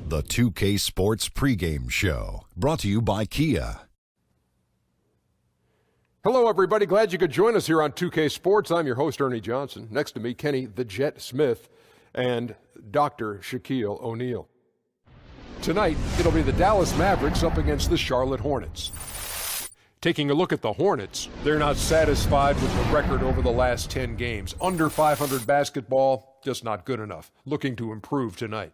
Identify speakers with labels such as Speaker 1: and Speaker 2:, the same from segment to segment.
Speaker 1: The 2K Sports pregame show, brought to you by Kia.
Speaker 2: Hello, everybody. Glad you could join us here on 2K Sports. I'm your host, Ernie Johnson. Next to me, Kenny the Jet Smith and Dr. Shaquille O'Neal. Tonight, it'll be the Dallas Mavericks up against the Charlotte Hornets. Taking a look at the Hornets, they're not satisfied with the record over the last 10 games. Under 500 basketball, just not good enough. Looking to improve tonight.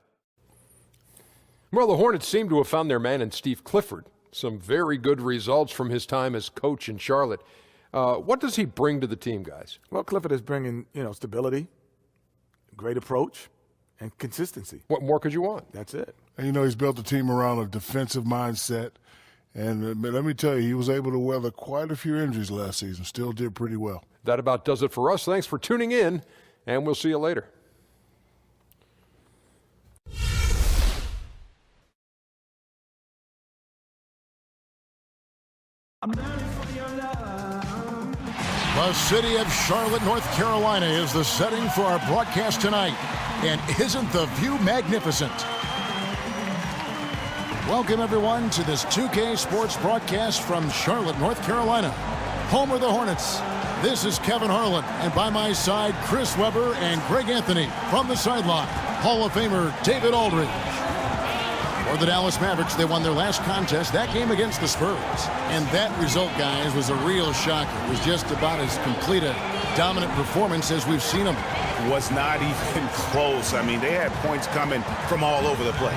Speaker 2: Well, the Hornets seem to have found their man in Steve Clifford. Some very good results from his time as coach in Charlotte. What does he bring to the team, guys?
Speaker 3: Well, Clifford is bringing, stability, great approach, and consistency.
Speaker 2: What more could you want?
Speaker 3: That's it.
Speaker 4: And, he's built a team around a defensive mindset. And let me tell you, he was able to weather quite a few injuries last season. Still did pretty well.
Speaker 2: That about does it for us. Thanks for tuning in, and we'll see you later.
Speaker 5: The city of Charlotte, North Carolina is the setting for our broadcast tonight. And isn't the view magnificent? Welcome, everyone, to this 2K Sports broadcast from Charlotte, North Carolina, home of the Hornets. This is Kevin Harlan, and by my side, Chris Webber and Greg Anthony. From the sideline, Hall of Famer David Aldridge. For the Dallas Mavericks, they won their last contest, that game against the Spurs. And that result, guys, was a real shocker. It was just about as complete a dominant performance as we've seen them.
Speaker 6: Was not even close. I mean, they had points coming from all over the place.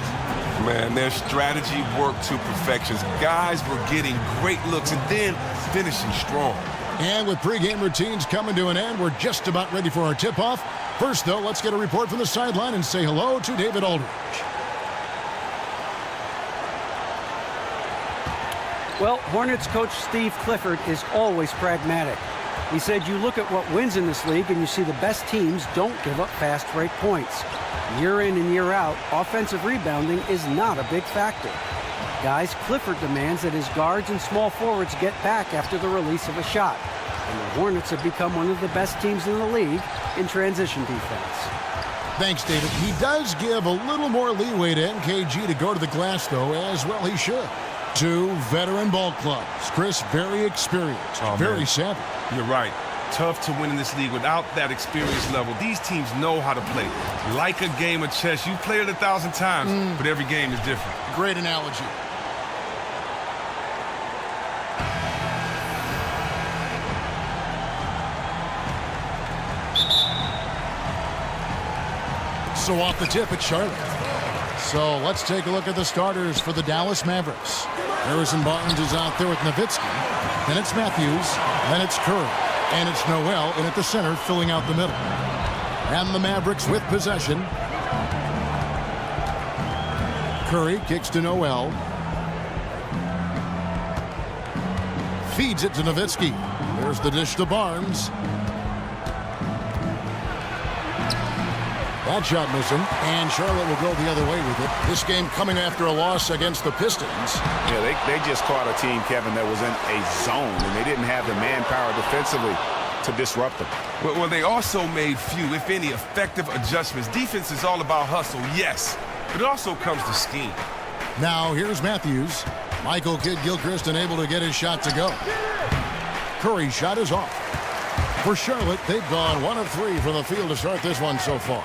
Speaker 7: Man, their strategy worked to perfection. Guys were getting great looks and then finishing strong.
Speaker 5: And with pregame routines coming to an end, we're just about ready for our tip-off. First, though, let's get a report from the sideline and say hello to David Aldridge.
Speaker 8: Well, Hornets coach Steve Clifford is always pragmatic. He said you look at what wins in this league and you see the best teams don't give up fast break points. Year in and year out, offensive rebounding is not a big factor. Guys, Clifford demands that his guards and small forwards get back after the release of a shot. And the Hornets have become one of the best teams in the league in transition defense.
Speaker 5: Thanks, David. He does give a little more leeway to NKG to go to the glass, though, as well he should. Two veteran ball clubs. Chris, very experienced, very savvy.
Speaker 7: You're right. Tough to win in this league without that experience level. These teams know how to play. Like a game of chess. You've played it 1,000 times, but every game is different.
Speaker 5: Great analogy. So off the tip at Charlotte. So let's take a look at the starters for the Dallas Mavericks. Harrison Barnes is out there with Nowitzki. Then it's Matthews. Then it's Curry. And it's Noel in at the center, filling out the middle. And the Mavericks with possession. Curry kicks to Noel. Feeds it to Nowitzki. There's the dish to Barnes. That shot missing, and Charlotte will go the other way with it. This game coming after a loss against the Pistons.
Speaker 6: Yeah, they just caught a team, Kevin, that was in a zone, and they didn't have the manpower defensively to disrupt them.
Speaker 7: Well, they also made few, if any, effective adjustments. Defense is all about hustle, yes, but it also comes to scheme.
Speaker 5: Now, here's Matthews. Michael Kidd-Gilchrist unable to get his shot to go. Curry's shot is off. For Charlotte, they've gone 1 of 3 from the field to start this one so far.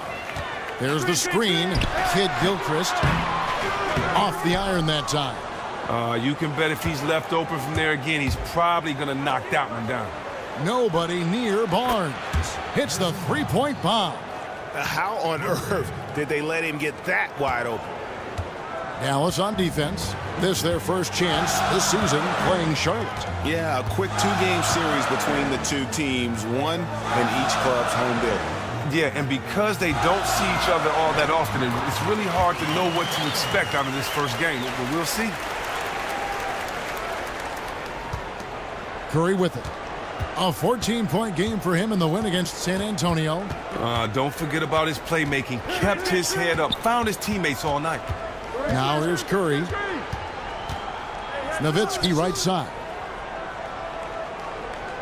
Speaker 5: There's the screen. Kidd-Gilchrist off the iron that time.
Speaker 7: You can bet if he's left open from there again, he's probably going to knock that one down.
Speaker 5: Nobody near Barnes. Hits the three-point bomb.
Speaker 6: How on earth did they let him get that wide open?
Speaker 5: Dallas on defense. This their first chance this season playing Charlotte.
Speaker 6: Yeah, a quick 2-game series between the two teams, one in each club's home building.
Speaker 7: Yeah, and because they don't see each other all that often, it's really hard to know what to expect out of this first game, but we'll see.
Speaker 5: Curry with it. A 14-point game for him in the win against San Antonio.
Speaker 7: Don't forget about his playmaking. Kept his head up, found his teammates all night.
Speaker 5: Now here's Curry. Nowitzki right side.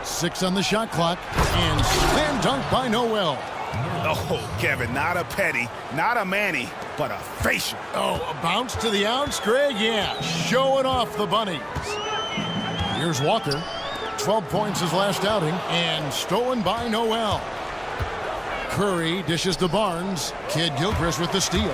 Speaker 5: 6 on the shot clock, and slam dunk by Noel.
Speaker 6: Oh, Kevin, not a Petty, not a Manny, but a facial.
Speaker 5: Oh, a bounce to the ounce, Greg? Yeah, showing off the bunnies. Here's Walker. 12 points his last outing, and stolen by Noel. Curry dishes to Barnes. Kid Gilchrist with the steal.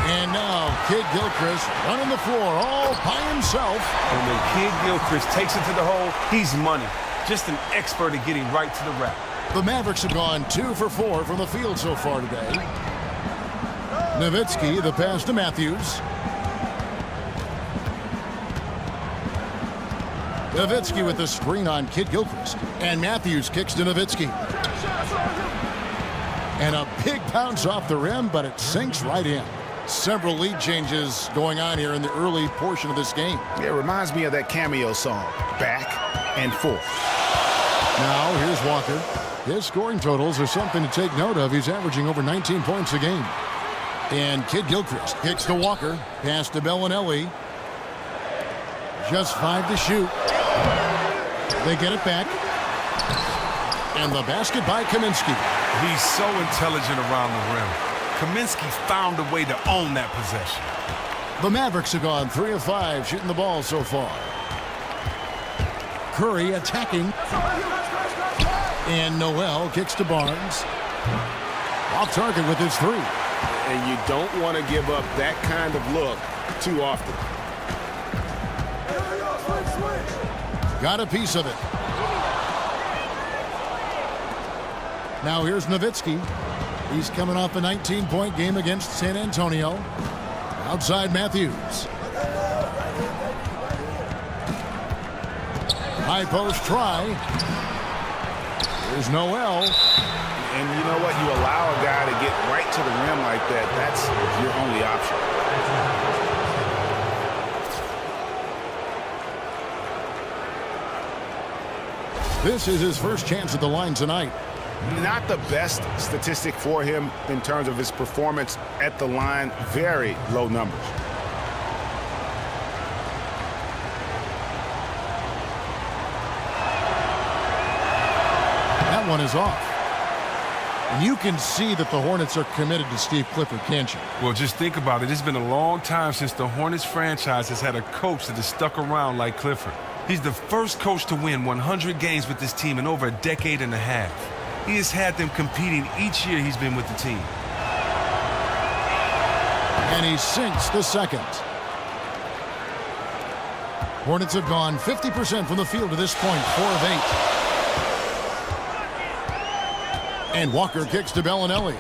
Speaker 5: And now Kid Gilchrist running the floor all by himself.
Speaker 7: And when Kid Gilchrist takes it to the hole, he's money. Just an expert at getting right to the rack.
Speaker 5: The Mavericks have gone 2 for 4 from the field so far today. Nowitzki, the pass to Matthews. Nowitzki with the screen on Kid Gilchrist. And Matthews kicks to Nowitzki. And a big bounce off the rim, but it sinks right in. Several lead changes going on here in the early portion of this game.
Speaker 6: It reminds me of that cameo song, Back and Forth.
Speaker 5: Now, here's Walker. His scoring totals are something to take note of. He's averaging over 19 points a game. And Kid Gilchrist kicks to Walker. Pass to Bellinelli. Just 5 to shoot. They get it back. And the basket by Kaminsky.
Speaker 7: He's so intelligent around the rim. Kaminsky found a way to own that possession.
Speaker 5: The Mavericks have gone 3 of 5 shooting the ball so far. Curry attacking. And Noel kicks to Barnes. Off target with his 3.
Speaker 6: And you don't want to give up that kind of look too often.
Speaker 5: Got a piece of it. Now here's Nowitzki. He's coming off a 19-point game against San Antonio. Outside Matthews. High post try. Here's Noel.
Speaker 6: And you know what? You allow a guy to get right to the rim like that. That's your only option.
Speaker 5: This is his first chance at the line tonight.
Speaker 6: Not the best statistic for him in terms of his performance at the line. Very low numbers.
Speaker 5: That one is off. And you can see that the Hornets are committed to Steve Clifford, can't you?
Speaker 7: Well, just think about it. It's been a long time since the Hornets franchise has had a coach that has stuck around like Clifford. He's the first coach to win 100 games with this team in over a decade and a half. He has had them competing each year he's been with the team.
Speaker 5: And he sinks the second. Hornets have gone 50% from the field to this point, 4 of 8. And Walker kicks to Bellinelli.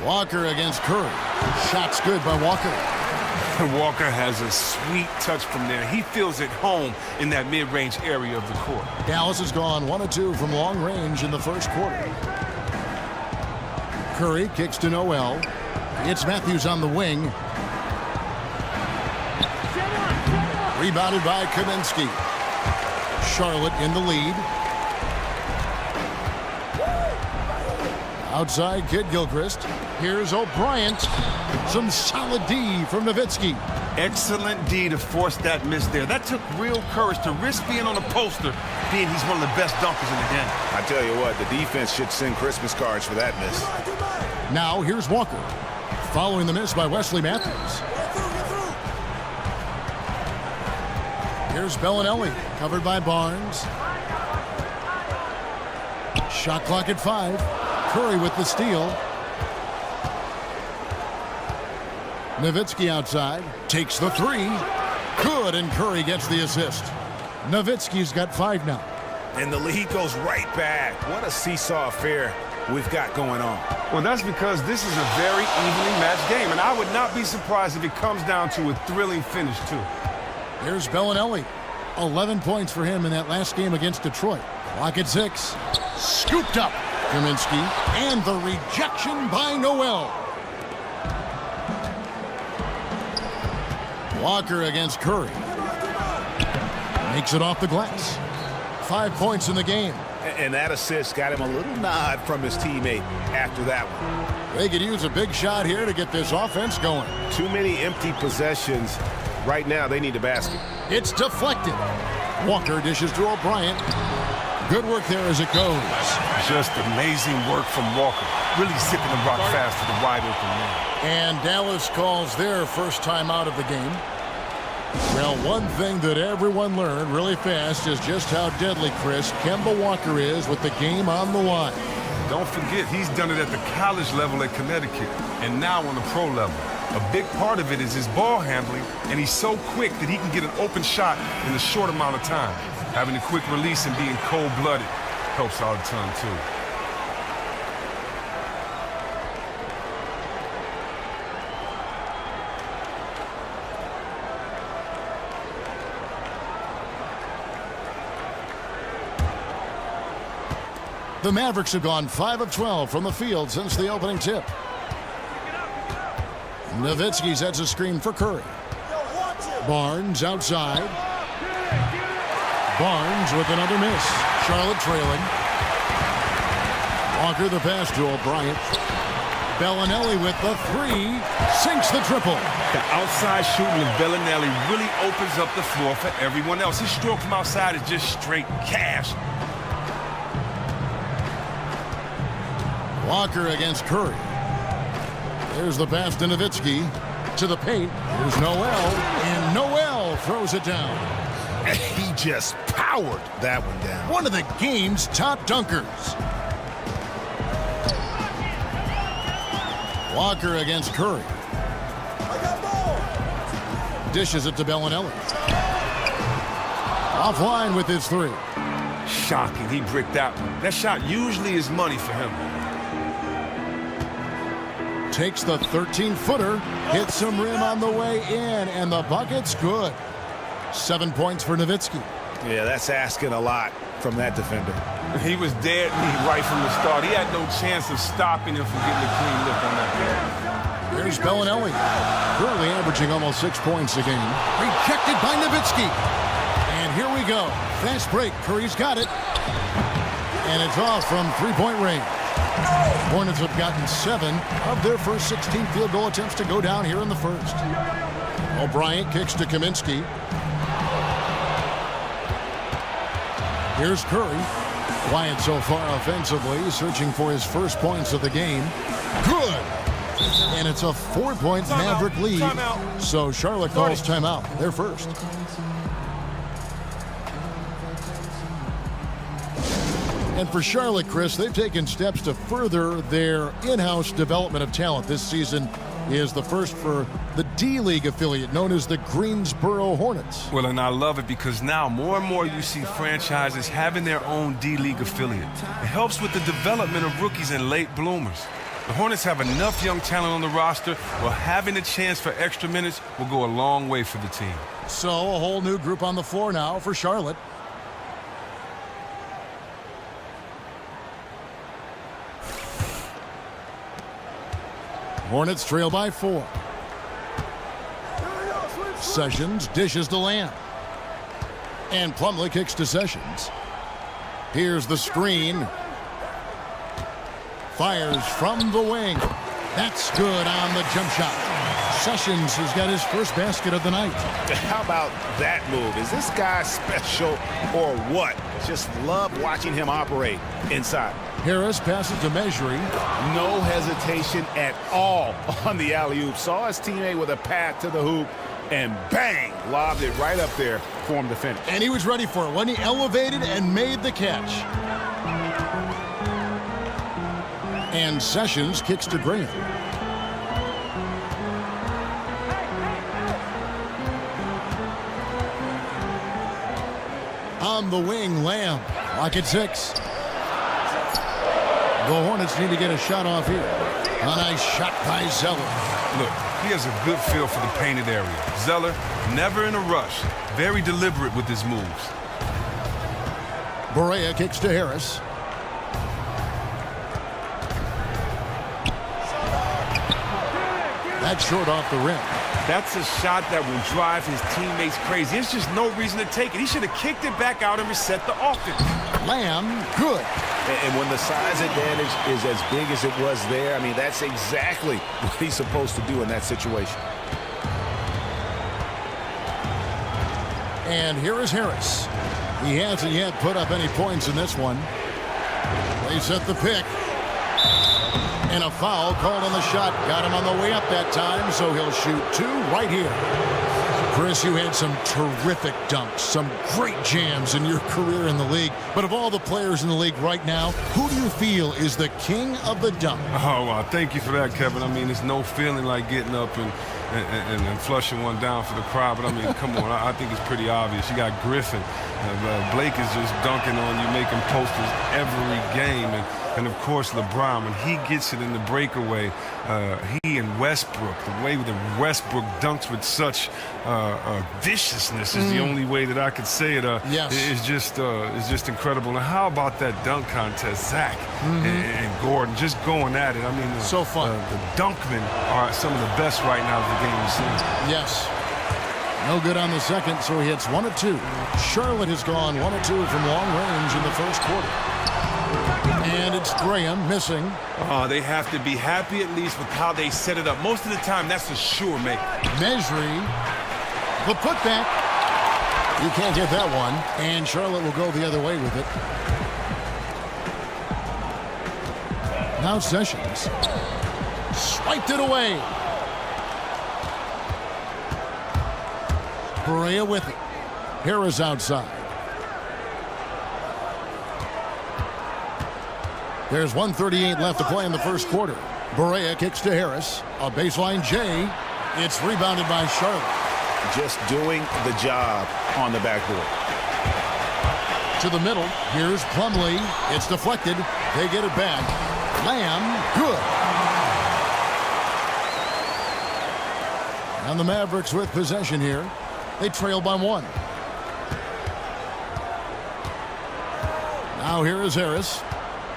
Speaker 5: Walker against Curry. Shot's good by Walker.
Speaker 7: Walker has a sweet touch from there. He feels at home in that mid-range area of the court.
Speaker 5: Dallas has gone 1 of 2 from long range in the first quarter. Curry kicks to Noel. It's Matthews on the wing. Rebounded by Kaminsky. Charlotte in the lead. Outside Kid Gilchrist. Here's O'Brien. Some solid D from Nowitzki.
Speaker 7: Excellent D to force that miss there. That took real courage to risk being on a poster, being he's one of the best dunkers in the game.
Speaker 6: I tell you what, the defense should send Christmas cards for that miss.
Speaker 5: Now here's Walker. Following the miss by Wesley Matthews. Here's Bellinelli, covered by Barnes. Shot clock at 5. Curry with the steal. Nowitzki outside, takes the 3. Good, and Curry gets the assist. Nowitzki's got 5 now.
Speaker 6: And the lead goes right back. What a seesaw affair we've got going on.
Speaker 7: Well, that's because this is a very evenly matched game, and I would not be surprised if it comes down to a thrilling finish, too.
Speaker 5: Here's Bellinelli. 11 points for him in that last game against Detroit. Clock at 6. Scooped up. Kaminsky, and the rejection by Noel. Walker against Curry. Makes it off the glass. 5 points in the game.
Speaker 6: And that assist got him a little nod from his teammate after that one.
Speaker 5: They could use a big shot here to get this offense going.
Speaker 6: Too many empty possessions. Right now, they need a basket.
Speaker 5: It's deflected. Walker dishes to O'Brien. Good work there as it goes.
Speaker 7: Just amazing work from Walker. Really zipping the rock fast to the wide open man.
Speaker 5: And Dallas calls their first time out of the game. Well, one thing that everyone learned really fast is just how deadly, Chris, Kemba Walker is with the game on the line.
Speaker 7: Don't forget, he's done it at the college level at Connecticut and now on the pro level. A big part of it is his ball handling, and he's so quick that he can get an open shot in a short amount of time. Having a quick release and being cold-blooded helps out a ton, too.
Speaker 5: The Mavericks have gone 5 of 12 from the field since the opening tip. Nowitzki sets a screen for Curry. Barnes outside. Barnes with another miss. Charlotte trailing. Walker the pass to O'Brien. Bellinelli with the three. Sinks the triple.
Speaker 7: The outside shooting of Bellinelli really opens up the floor for everyone else. His stroke from outside is just straight cash.
Speaker 5: Walker against Curry. There's the pass to Nowitzki. To the paint. Here's Noel. And Noel throws it down.
Speaker 4: He just powered that one down.
Speaker 5: One of the game's top dunkers. Walker against Curry. Dishes it to Bellinelli. Offline with his three.
Speaker 7: Shocking, he bricked that one. That shot usually is money for him.
Speaker 5: Takes the 13-footer. Hits some rim on the way in, and the bucket's good. 7 points for Nowitzki.
Speaker 6: Yeah, that's asking a lot from that defender.
Speaker 7: He was dead meat right from the start. He had no chance of stopping him from getting a clean look on that play.
Speaker 5: Here's Bellinelli. Currently averaging almost 6 points a game. Rejected by Nowitzki. And here we go. Fast break. Curry's got it. And it's off from three-point range. Hornets have gotten 7 of their first 16 field goal attempts to go down here in the first. O'Brien kicks to Kaminsky. Here's Curry. Quiet so far offensively, searching for his first points of the game. Good! And it's a 4-point Maverick lead. So Charlotte calls timeout. They're first. And for Charlotte, Chris, they've taken steps to further their in-house development of talent. This season is the first for the D-League affiliate known as the Greensboro Hornets.
Speaker 7: Well, and I love it because now more and more you see franchises having their own D-League affiliate. It helps with the development of rookies and late bloomers. The Hornets have enough young talent on the roster where having a chance for extra minutes will go a long way for the team.
Speaker 5: So a whole new group on the floor now for Charlotte. Hornets trail by 4. Sessions dishes to Lamb. And Plumlee kicks to Sessions. Here's the screen. Fires from the wing. That's good on the jump shot. Sessions has got his first basket of the night.
Speaker 6: How about that move? Is this guy special or what? Just love watching him operate inside.
Speaker 5: Harris passes to Measuring.
Speaker 6: No hesitation at all on the alley-oop. Saw his teammate with a path to the hoop, and bang, lobbed it right up there for him to finish.
Speaker 5: And he was ready for it when he elevated and made the catch. And Sessions kicks to Graham. On the wing, Lamb. Lock at 6. The Hornets need to get a shot off here. A nice shot by Zeller.
Speaker 7: Look, he has a good feel for the painted area. Zeller, never in a rush. Very deliberate with his moves.
Speaker 5: Barea kicks to Harris. That's short off the rim.
Speaker 7: That's a shot that will drive his teammates crazy. There's just no reason to take it. He should have kicked it back out and reset the offense.
Speaker 5: Lamb, good.
Speaker 6: And when the size advantage is as big as it was there, I mean, that's exactly what he's supposed to do in that situation.
Speaker 5: And here is Harris. He hasn't yet put up any points in this one. They set the pick. And a foul called on the shot. Got him on the way up that time, so he'll shoot 2 right here. Chris, you had some terrific dunks, some great jams in your career in the league. But of all the players in the league right now, who do you feel is the king of the dunk?
Speaker 7: Oh, well, thank you for that, Kevin. I mean, it's no feeling like getting up and flushing one down for the crowd. But, I mean, come on, I think it's pretty obvious. You got Griffin. Blake is just dunking on you, making posters every game. And of course, LeBron, when he gets it in the breakaway, he and Westbrook, the way that Westbrook dunks with such viciousness is the only way that I could say it. Is just incredible. And how about that dunk contest, Zach and Gordon, just going at it? I mean,
Speaker 5: so fun.
Speaker 7: The Dunkmen are some of the best right now that the game has seen.
Speaker 5: Yes. No good on the second, so he hits 1 of 2. Charlotte has gone 1 of 2 from long range in the first quarter. And it's Graham missing.
Speaker 7: They have to be happy at least with how they set it up. Most of the time, that's a sure make.
Speaker 5: Mesri, the putback. You can't get that one. And Charlotte will go the other way with it. Now Sessions. Swiped it away. Barea with it. Harris outside. There's 1:38 left to play in the first quarter. Barea kicks to Harris. A baseline J. It's rebounded by Charlotte.
Speaker 6: Just doing the job on the backboard.
Speaker 5: To the middle. Here's Plumlee. It's deflected. They get it back. Lamb. Good. And the Mavericks with possession here. They trail by 1. Now here is Harris.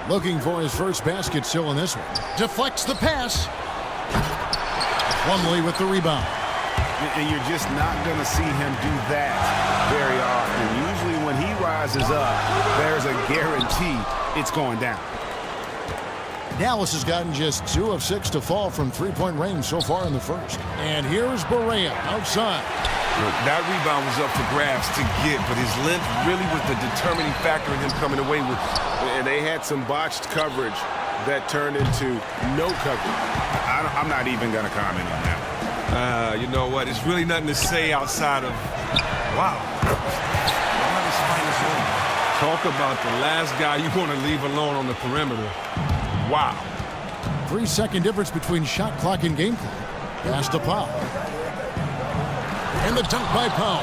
Speaker 5: Looking for his first basket still in this one. Deflects the pass. Plumlee with the rebound.
Speaker 6: And you're just not going to see him do that very often. Usually when he rises up, there's a guarantee it's going down.
Speaker 5: Dallas has gotten just 2 of 6 to fall from three-point range so far in the first. And here's Barea outside.
Speaker 7: Look, that rebound was up for grabs to get, but his length really was the determining factor in him coming away with.
Speaker 6: And they had some botched coverage that turned into no coverage. I'm not even going to comment on that.
Speaker 7: You know what? It's really nothing to say outside of, wow. Talk about the last guy you want to leave alone on the perimeter. Wow.
Speaker 5: 3-second difference between shot clock and game clock. Pass to Powell. And the dunk by Powell.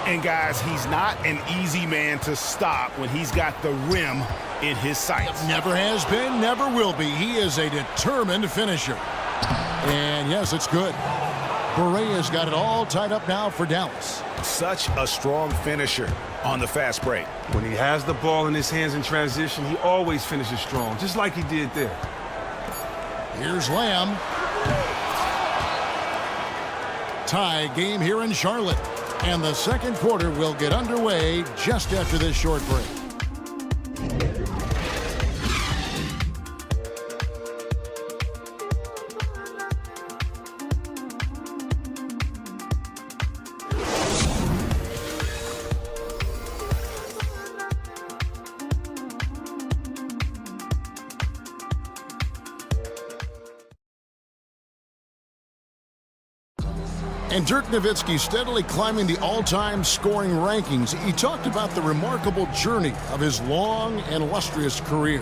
Speaker 6: And guys, he's not an easy man to stop when he's got the rim in his sights.
Speaker 5: Never has been, never will be. He is a determined finisher. And yes, it's good. Barea's got it all tied up now for Dallas.
Speaker 6: Such a strong finisher on the fast break.
Speaker 7: When he has the ball in his hands in transition, he always finishes strong, just like he did there.
Speaker 5: Here's Lamb. Tie game here in Charlotte. And the second quarter will get underway just after this short break. And Dirk Nowitzki steadily climbing the all-time scoring rankings. He talked about the remarkable journey of his long and illustrious career.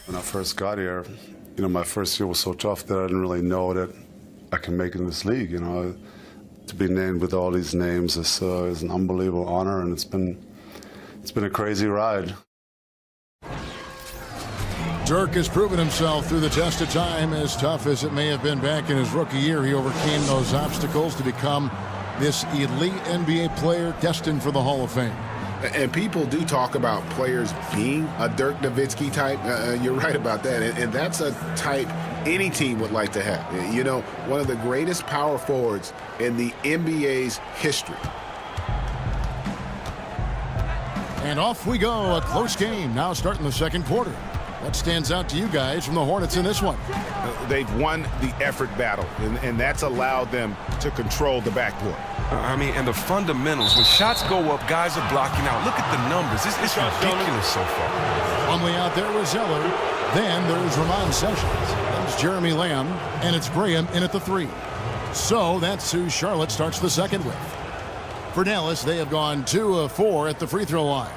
Speaker 9: When I first got here, my first year was so tough that I didn't really know that I can make it in this league. To be named with all these names is an unbelievable honor, and it's been a crazy ride.
Speaker 5: Dirk has proven himself through the test of time. As tough as it may have been back in his rookie year, he overcame those obstacles to become this elite NBA player destined for the Hall of Fame.
Speaker 6: And people do talk about players being a Dirk Nowitzki type. You're right about that. And that's a type any team would like to have. One of the greatest power forwards in the NBA's history.
Speaker 5: And off we go. A close game now starting the second quarter. What stands out to you guys from the Hornets in this one?
Speaker 6: They've won the effort battle, and that's allowed them to control the backcourt.
Speaker 7: I mean, and the fundamentals. When shots go up, guys are blocking out. Look at the numbers. It's ridiculous so far.
Speaker 5: Plumlee out there with Zeller. Then there's Ramon Sessions. There's Jeremy Lamb. And it's Graham in at the 3. So that's who Charlotte starts the second with. For Dallas, they have gone 2 of 4 at the free throw line.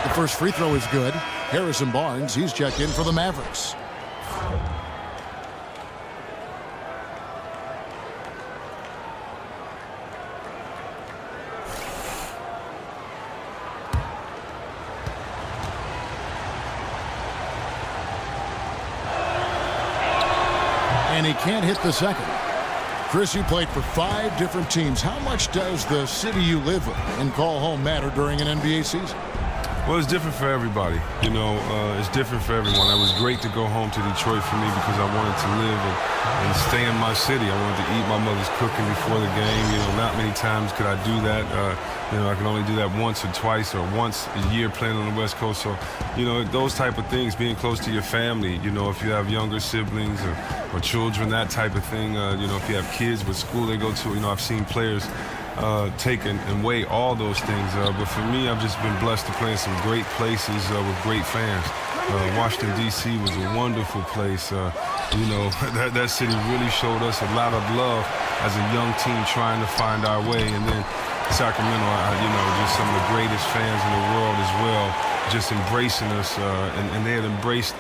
Speaker 5: The first free throw is good. Harrison Barnes, he's checked in for the Mavericks. And he can't hit the second. Chris, you played for 5 different teams. How much does the city you live in and call home matter during an NBA season?
Speaker 7: Well, it's different for everybody. You know, it's different for everyone. It was great to go home to Detroit for me because I wanted to live and stay in my city. I wanted to eat my mother's cooking before the game. You know, not many times could I do that. You know, I can only do that once or twice or once a year playing on the West Coast. So, you know, those type of things, being close to your family, you know, if you have younger siblings or children, that type of thing, you know, if you have kids with school they go to, you know, I've seen players take and weigh all those things. But for me, I've just been blessed to play in some great places with great fans. Washington, D.C. was a wonderful place. You know, that city really showed us a lot of love as a young team trying to find our way. And then Sacramento, you know, just some of the greatest fans in the world as well, just embracing us. And they had embraced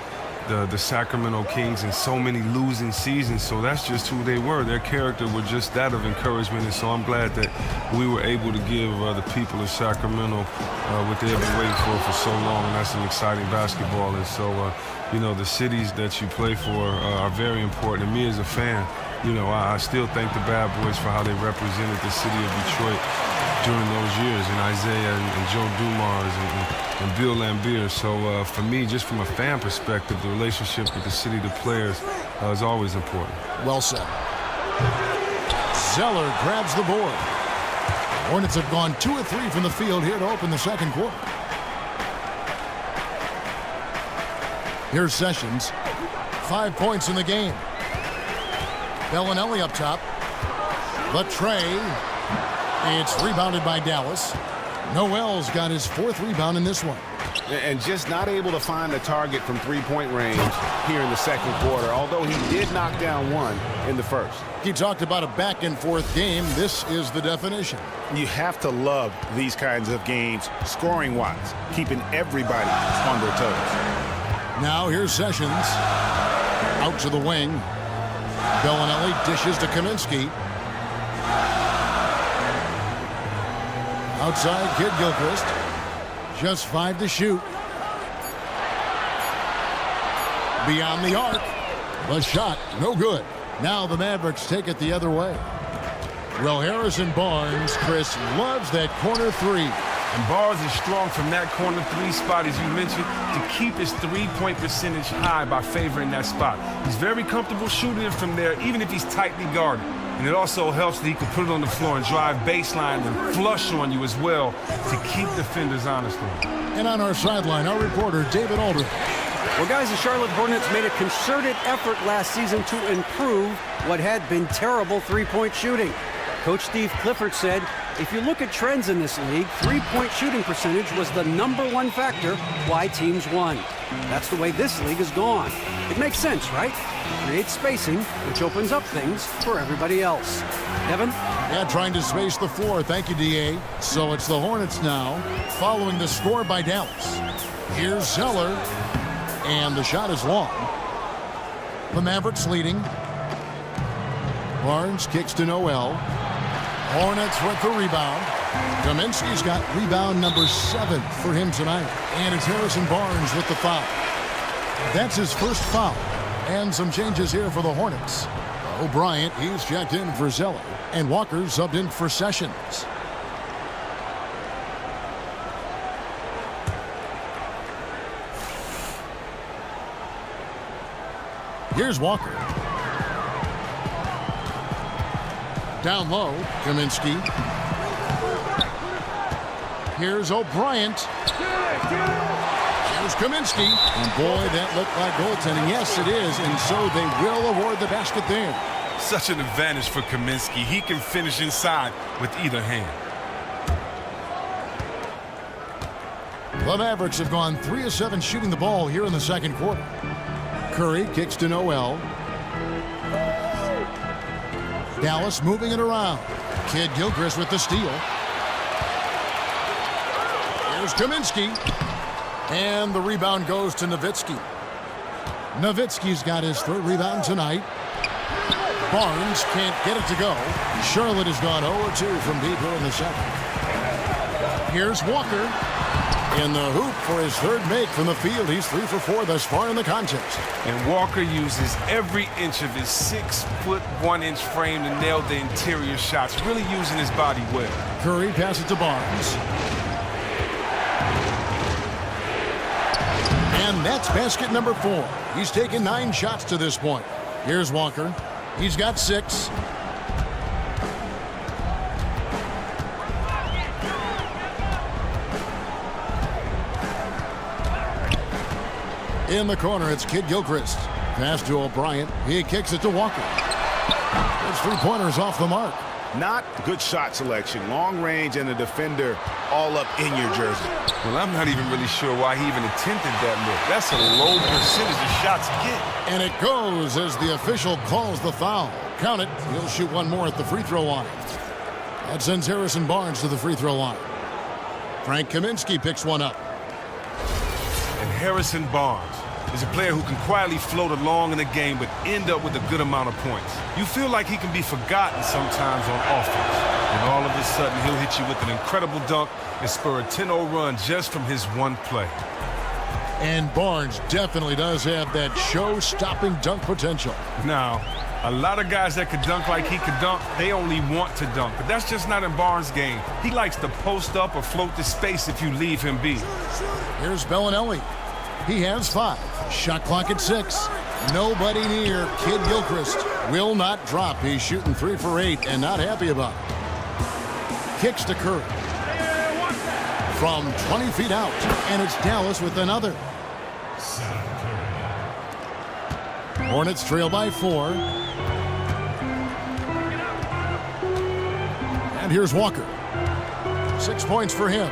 Speaker 7: the Sacramento Kings in so many losing seasons, so that's just who they were. Their character was just that of encouragement, and so I'm glad that we were able to give the people of Sacramento what they have been waiting for so long, and that's some exciting basketball. And so, you know, the cities that you play for are very important. And me as a fan, you know, I still thank the Bad Boys for how they represented the city of Detroit during those years, and Isaiah and Joe Dumars and Bill Laimbeer. So for me, just from a fan perspective, the relationship with the city, the players, is always important.
Speaker 5: Well said. Zeller grabs the board. Hornets have gone 2 of 3 from the field here to open the second quarter. Here's Sessions. 5 points in the game. Bellinelli up top. The tray. It's rebounded by Dallas. Noel's got his 4th rebound in this one.
Speaker 6: And just not able to find a target from three-point range here in the second quarter, although he did knock down one in the first.
Speaker 5: He talked about a back-and-forth game. This is the definition.
Speaker 6: You have to love these kinds of games, scoring-wise, keeping everybody on their toes.
Speaker 5: Now here's Sessions. Out to the wing. Bellinelli dishes to Kaminsky. Outside, Kid Gilchrist. Just 5 to shoot. Beyond the arc. The shot, no good. Now the Mavericks take it the other way. Well, Harrison Barnes, Chris, loves that corner 3.
Speaker 7: And Barnes is strong from that corner 3 spot, as you mentioned, to keep his 3-point percentage high by favoring that spot. He's very comfortable shooting it from there, even if he's tightly guarded. And it also helps that he can put it on the floor and drive baseline and flush on you as well to keep defenders honest on him.
Speaker 5: And on our sideline, our reporter, David Aldridge.
Speaker 8: Well, guys, the Charlotte Hornets made a concerted effort last season to improve what had been terrible three-point shooting. Coach Steve Clifford said, if you look at trends in this league, three-point shooting percentage was the #1 factor why teams won. That's the way this league has gone. It makes sense, right? Create spacing, which opens up things for everybody else. Kevin?
Speaker 5: Yeah, trying to space the floor. Thank you, D.A. So it's the Hornets now, following the score by Dallas. Here's Zeller, and the shot is long. The Mavericks leading. Barnes kicks to Noel. Hornets with the rebound. Kaminsky's got rebound number 7 for him tonight. And it's Harrison Barnes with the foul. That's his first foul. And some changes here for the Hornets. O'Brien, he's checked in for Zeller. And Walker subbed in for Sessions. Here's Walker. Down low, Kaminsky. Here's O'Brien. Here's Kaminsky. And boy, that looked like goaltending. Yes, it is. And so they will award the basket there.
Speaker 7: Such an advantage for Kaminsky. He can finish inside with either hand.
Speaker 5: The Mavericks have gone 3 of 7 shooting the ball here in the second quarter. Curry kicks to Noel. Dallas moving it around. Kid Gilchrist with the steal. Here's Kaminsky. And the rebound goes to Nowitzki. Nowitzki's got his 3rd rebound tonight. Barnes can't get it to go. Charlotte has gone 0-2 from deep here in the second. Here's Walker. In the hoop for his 3rd make from the field. He's 3 for 4 thus far in the contest.
Speaker 7: And Walker uses every inch of his 6'1" frame to nail the interior shots, really using his body well.
Speaker 5: Curry passes to Barnes. And that's basket number 4. He's taken 9 shots to this point. Here's Walker. He's got 6. In the corner, it's Kid Gilchrist. Pass to O'Brien. He kicks it to Walker. Those 3-pointers off the mark.
Speaker 6: Not good shot selection. Long range and the defender all up in your jersey.
Speaker 7: Well, I'm not even really sure why he even attempted that look. That's a low percentage of shots to get.
Speaker 5: And it goes as the official calls the foul. Count it. He'll shoot one more at the free throw line. That sends Harrison Barnes to the free throw line. Frank Kaminsky picks one up.
Speaker 7: And Harrison Barnes is a player who can quietly float along in the game but end up with a good amount of points. You feel like he can be forgotten sometimes on offense. And all of a sudden, he'll hit you with an incredible dunk and spur a 10-0 run just from his one play.
Speaker 5: And Barnes definitely does have that show-stopping dunk potential.
Speaker 7: Now, a lot of guys that could dunk like he could dunk, they only want to dunk. But that's just not in Barnes' game. He likes to post up or float to space if you leave him be.
Speaker 5: Here's Bellinelli. He has 5. Shot clock at 6. Nobody near. Kid Gilchrist will not drop. He's shooting 3 for 8 and not happy about it. Kicks to Curry. From 20 feet out. And it's Dallas with another. Hornets trail by 4. And here's Walker. 6 points for him.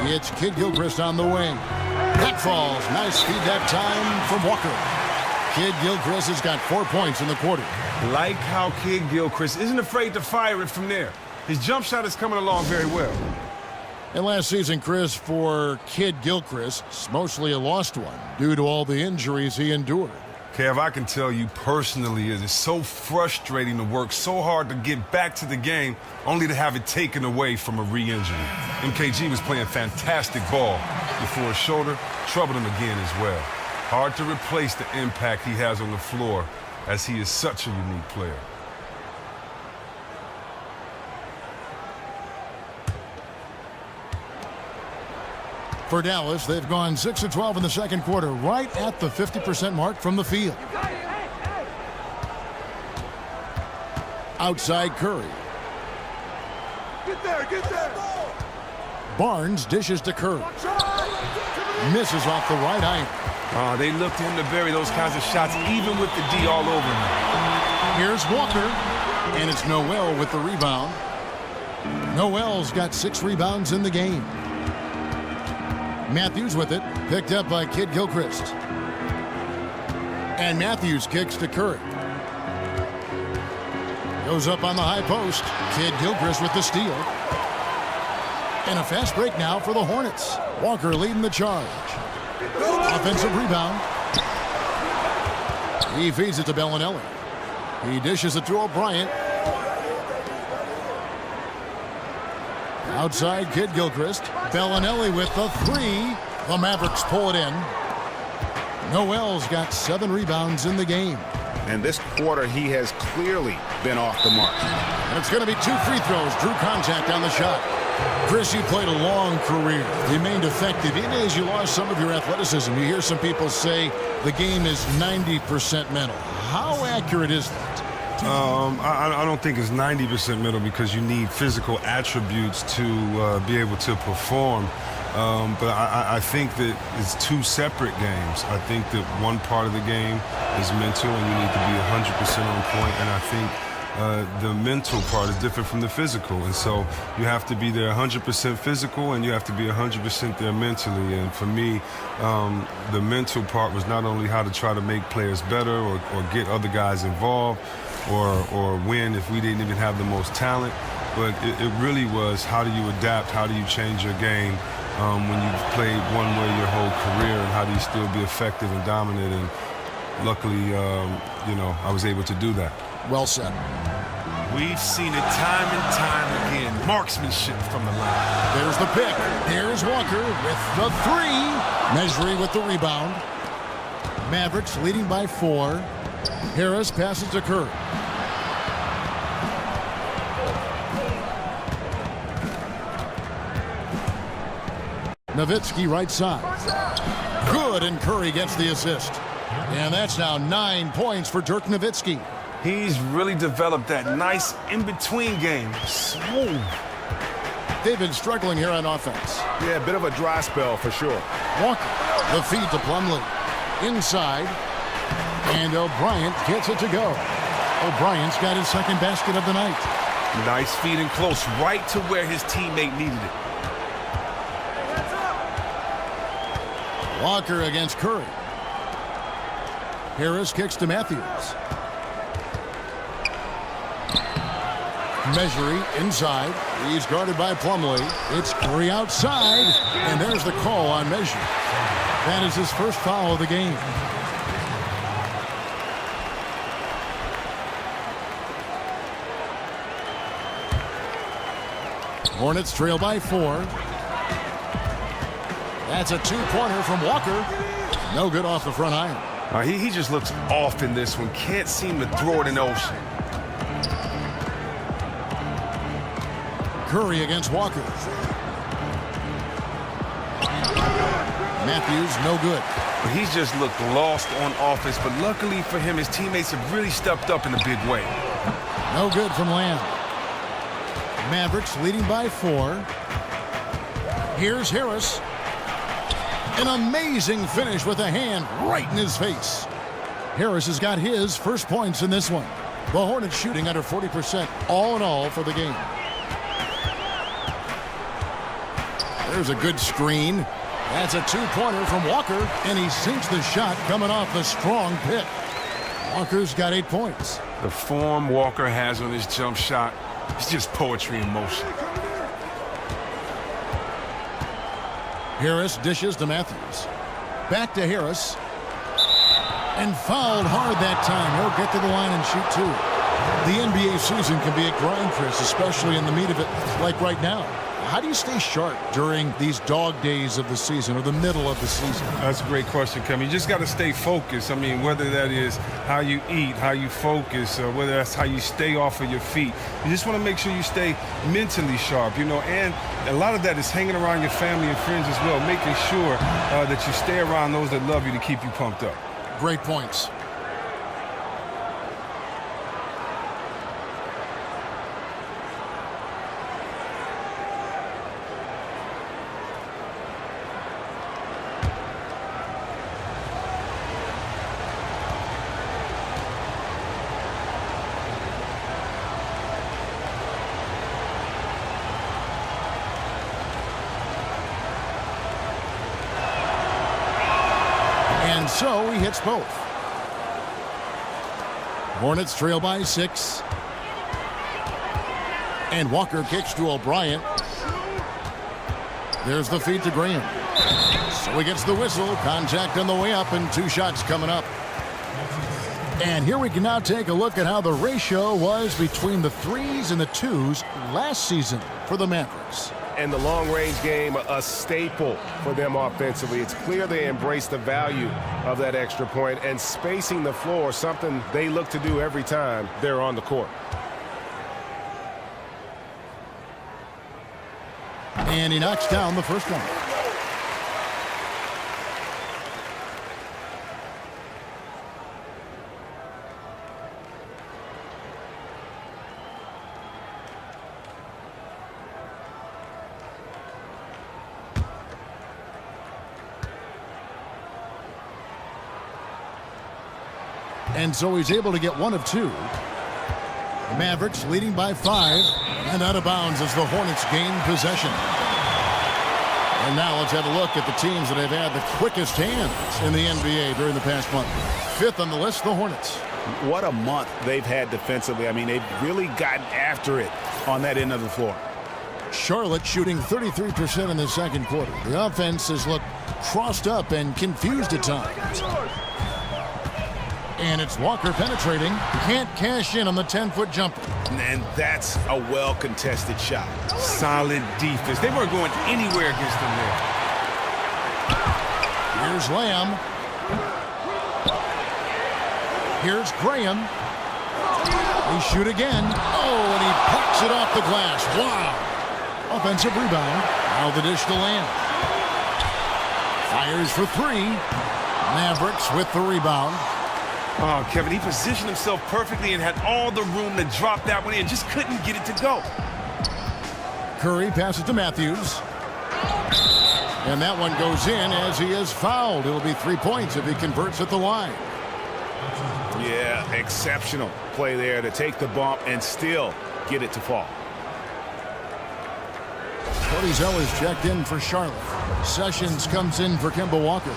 Speaker 5: It's Kid Gilchrist on the wing. That falls. Nice feed that time from Walker. Kid Gilchrist has got 4 points in the quarter.
Speaker 7: Like how Kid Gilchrist isn't afraid to fire it from there. His jump shot is coming along very well.
Speaker 5: And last season, Chris, for Kid Gilchrist, it's mostly a lost one due to all the injuries he endured.
Speaker 7: Kev, I can tell you personally, it is so frustrating to work so hard to get back to the game, only to have it taken away from a re-injury. MKG was playing fantastic ball before his shoulder troubled him again as well. Hard to replace the impact he has on the floor, as he is such a unique player.
Speaker 5: For Dallas, they've gone 6 of 12 in the second quarter, right at the 50% mark from the field. Outside Curry.
Speaker 3: Get there, get there.
Speaker 5: Barnes dishes to Curry. Misses off the right iron.
Speaker 7: They look to him to bury those kinds of shots, even with the D all over him.
Speaker 5: Here's Walker, and it's Noel with the rebound. Noel's got 6 rebounds in the game. Matthews with it, picked up by Kid Gilchrist. And Matthews kicks to Curry. Goes up on the high post. Kid Gilchrist with the steal. And a fast break now for the Hornets. Walker leading the charge. Offensive rebound. He feeds it to Bellinelli. He dishes it to O'Brien. Outside Kid Gilchrist. Bellinelli with the 3. The Mavericks pull it in. Noel's got 7 rebounds in the game.
Speaker 6: And this quarter, he has clearly been off the mark.
Speaker 5: And it's going to be 2 free throws. Drew contact on the shot. Chris, you played a long career. Remained effective even as you lost some of your athleticism. You hear some people say the game is 90% mental. How accurate is that?
Speaker 7: I don't think it's 90% mental because you need physical attributes to be able to perform. But I think that it's two separate games. I think that one part of the game is mental, and you need to be 100% on point. And I think the mental part is different from the physical. And so you have to be there 100% physical, and you have to be 100% there mentally. And for me, the mental part was not only how to try to make players better or get other guys involved or win if we didn't even have the most talent, but it really was how do you adapt, how do you change your game when you've played one way your whole career, and how do you still be effective and dominant. And luckily, I was able to do that.
Speaker 5: Well said.
Speaker 7: We've seen it time and time again. Marksmanship from the line.
Speaker 5: There's the pick. There's Walker with the three. Mejri with the rebound. Mavericks leading by 4. Harris passes to Curry. Nowitzki right side. Good, and Curry gets the assist. And that's now 9 points for Dirk Nowitzki.
Speaker 7: He's really developed that nice in-between game. Smooth.
Speaker 5: They've been struggling here on offense.
Speaker 10: Yeah, a bit of a dry spell for sure.
Speaker 5: Walker, the feed to Plumlee. Inside. And O'Brien gets it to go. O'Brien's got his second basket of the night.
Speaker 7: Nice feed in close, right to where his teammate needed it.
Speaker 5: Walker against Curry. Harris kicks to Matthews. Mejri inside. He's guarded by Plumlee. It's Curry outside. And there's the call on Mejri. That is his first foul of the game. Hornets trail by 4. That's a 2-pointer from Walker. No good off the front iron.
Speaker 7: He just looks off in this one. Can't seem to throw it in the ocean.
Speaker 5: Curry against Walker. Matthews, no good.
Speaker 7: He's just looked lost on offense, but luckily for him, his teammates have really stepped up in a big way.
Speaker 5: No good from Lamb. Mavericks leading by 4. Here's Harris. An amazing finish with a hand right in his face. Harris has got his first points in this one. The Hornets shooting under 40% all in all for the game. There's a good screen. That's a 2-pointer from Walker, and he sinks the shot coming off the strong pick. Walker's got 8 points.
Speaker 7: The form Walker has on his jump shot, it's just poetry in motion.
Speaker 5: Harris dishes to Matthews. Back to Harris. And fouled hard that time. He'll get to the line and shoot 2. The NBA season can be a grind, Chris, especially in the meat of it like right now. How do you stay sharp during these dog days of the season or the middle of the season?
Speaker 7: That's a great question, Kevin. You just got to stay focused. I mean, whether that is how you eat, how you focus, or whether that's how you stay off of your feet. You just want to make sure you stay mentally sharp, and a lot of that is hanging around your family and friends as well, making sure that you stay around those that love you to keep you pumped up.
Speaker 5: Great points. And so he hits both. Hornets trail by 6. And Walker kicks to O'Brien. There's the feed to Graham. So he gets the whistle. Contact on the way up, and 2 shots coming up. And here we can now take a look at how the ratio was between the 3s and the 2s last season for the Mavericks.
Speaker 10: And the long-range game, a staple for them offensively. It's clear they embrace the value of that extra point, and spacing the floor, something they look to do every time they're on the court.
Speaker 5: And he knocks down the first one. And so he's able to get one of two. The Mavericks leading by 5, and out of bounds as the Hornets gain possession. And now let's have a look at the teams that have had the quickest hands in the NBA during the past month. 5th on the list, the Hornets.
Speaker 10: What a month they've had defensively. I mean, they've really gotten after it on that end of the floor.
Speaker 5: Charlotte shooting 33% in the second quarter. The offense has looked crossed up and confused at times. And it's Walker penetrating. Can't cash in on the 10-foot jumper.
Speaker 10: And that's a well-contested shot.
Speaker 7: Solid defense. They weren't going anywhere against them there.
Speaker 5: Here's Lamb. Here's Graham. They shoot again. Oh, and he pops it off the glass. Wow. Offensive rebound. Now the dish to Lamb. Fires for 3. Mavericks with the rebound.
Speaker 7: Oh, Kevin, he positioned himself perfectly and had all the room to drop that one in. Just couldn't get it to go.
Speaker 5: Curry passes to Matthews. And that one goes in as he is fouled. It'll be 3 points if he converts at the line.
Speaker 10: Yeah, exceptional play there to take the bump and still get it to fall.
Speaker 5: Cody Zeller's checked in for Charlotte. Sessions comes in for Kemba Walker.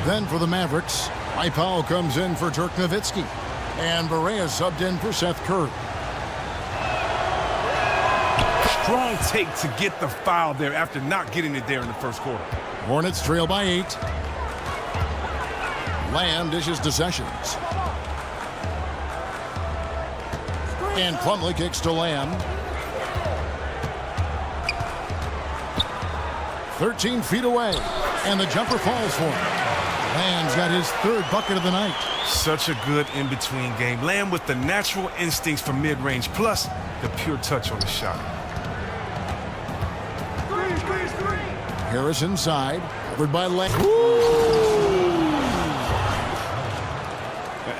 Speaker 5: Then for the Mavericks, Mike Powell comes in for Dirk Nowitzki. And Barea subbed in for Seth Curry.
Speaker 7: Strong take to get the foul there after not getting it there in the first quarter.
Speaker 5: Hornets trail by 8. Lamb dishes to Sessions. And Plumlee kicks to Lamb. 13 feet away. And the jumper falls for him. Lamb's got his 3rd bucket of the night.
Speaker 7: Such a good in-between game. Lamb with the natural instincts for mid-range, plus the pure touch on the shot.
Speaker 5: Harris inside, covered by Lamb.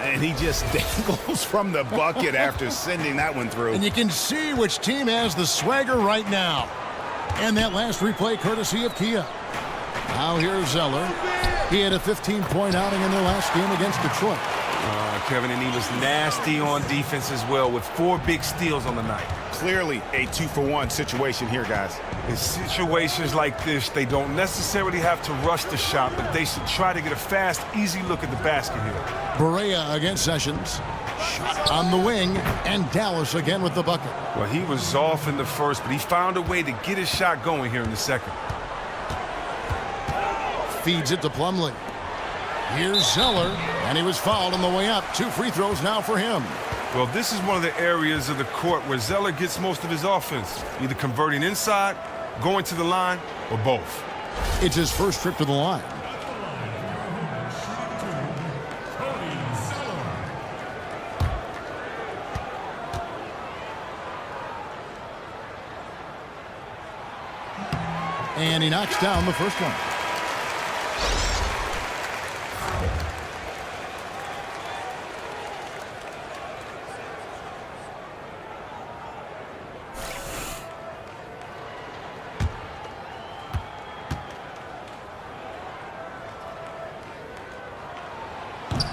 Speaker 10: And he just dangles from the bucket after sending that one through.
Speaker 5: And you can see which team has the swagger right now. And that last replay courtesy of Kia. Now here's Zeller. He had a 15-point outing in their last game against Detroit.
Speaker 7: Kevin, and he was nasty on defense as well with 4 big steals on the night.
Speaker 10: Clearly a 2-for-1 situation here, guys.
Speaker 7: In situations like this, they don't necessarily have to rush the shot, but they should try to get a fast, easy look at the basket here.
Speaker 5: Barea against Sessions. Shot on the wing, and Dallas again with the bucket.
Speaker 7: Well, he was off in the first, but he found a way to get his shot going here in the second.
Speaker 5: Feeds it to Plumlee. Here's Zeller, and he was fouled on the way up. 2 free throws now for him.
Speaker 7: Well, this is one of the areas of the court where Zeller gets most of his offense, either converting inside, going to the line, or both.
Speaker 5: It's his first trip to the line. And he knocks down the first one.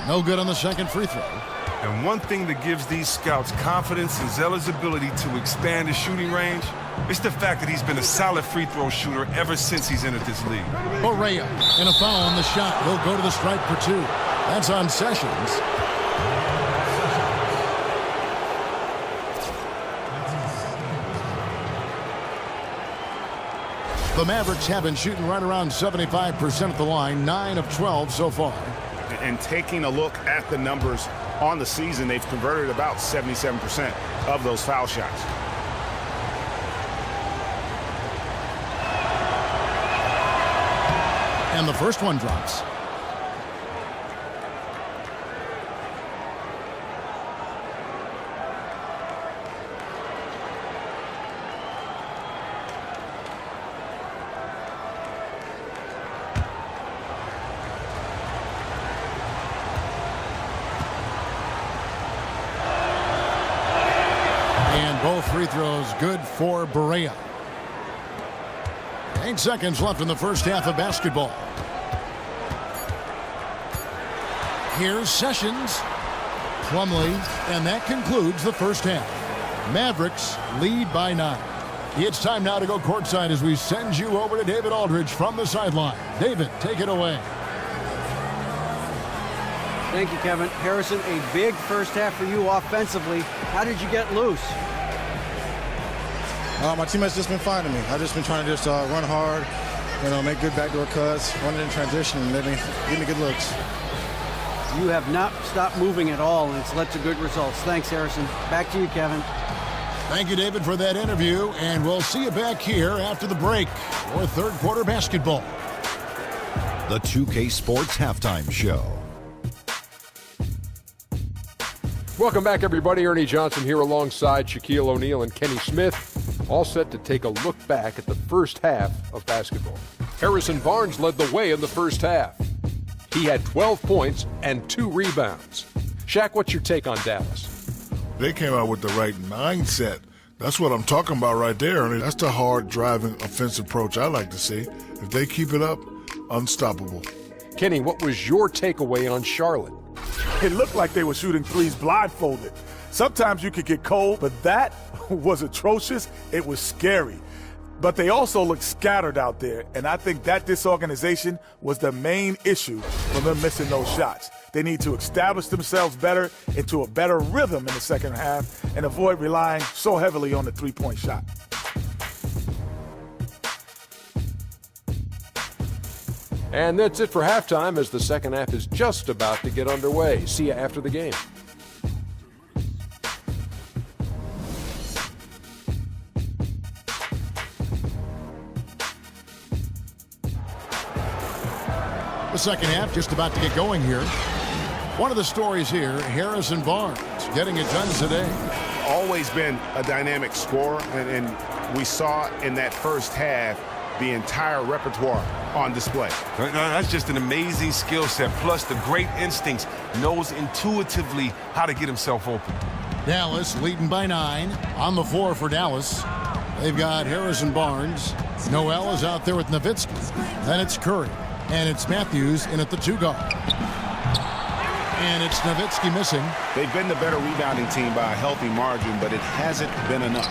Speaker 5: No good on the second free throw.
Speaker 7: And one thing that gives these scouts confidence in Zeller's ability to expand his shooting range is the fact that he's been a solid free throw shooter ever since he's entered this league.
Speaker 5: Barea and a foul on the shot. He'll go to the stripe for 2. That's on Sessions. The Mavericks have been shooting right around 75% at the line, 9 of 12 so far.
Speaker 10: And taking a look at the numbers on the season, they've converted about 77% of those foul shots.
Speaker 5: And the first one drops. Both free throws good for Barea. 8 seconds left in the first half of basketball. Here's Sessions. Plumlee, and that concludes the first half. Mavericks lead by 9. It's time now to go courtside as we send you over to David Aldridge from the sideline. David, take it away.
Speaker 8: Thank you, Kevin. Harrison, a big first half for you offensively. How did you get loose?
Speaker 11: My teammates just been finding me. I've just been trying to run hard, make good backdoor cuts, run it in transition, and give me good looks.
Speaker 8: You have not stopped moving at all, and it's led to good results. Thanks, Harrison. Back to you, Kevin.
Speaker 5: Thank you, David, for that interview, and we'll see you back here after the break for third quarter basketball.
Speaker 1: The 2K Sports Halftime Show.
Speaker 2: Welcome back, everybody. Ernie Johnson here alongside Shaquille O'Neal and Kenny Smith, all set to take a look back at the first half of basketball. Harrison Barnes led the way in the first half. He had 12 points and 2 rebounds. Shaq, what's your take on Dallas?
Speaker 4: They came out with the right mindset. That's what I'm talking about right there, Ernie. That's the hard driving offensive approach I like to see. If they keep it up, unstoppable.
Speaker 2: Kenny, what was your takeaway on Charlotte?
Speaker 3: It looked like they were shooting threes blindfolded. Sometimes you could get cold, but that was atrocious. It was scary. But they also looked scattered out there, and I think that disorganization was the main issue for them missing those shots. They need to establish themselves better into a better rhythm in the second half and avoid relying so heavily on the three-point shot.
Speaker 2: And that's it for halftime, as the second half is just about to get underway. See you after the game.
Speaker 5: The second half just about to get going here. One of the stories here, Harrison Barnes getting it done today.
Speaker 10: Always been a dynamic scorer, and we saw in that first half the entire repertoire on display.
Speaker 7: That's just an amazing skill set, plus the great instincts, knows intuitively how to get himself open.
Speaker 5: Dallas leading by 9 on the floor for Dallas. They've got Harrison Barnes. Noel is out there with Nowitzki. Then it's Curry. And it's Matthews in at the 2 guard. And it's Nowitzki missing.
Speaker 10: They've been the better rebounding team by a healthy margin, but it hasn't been enough.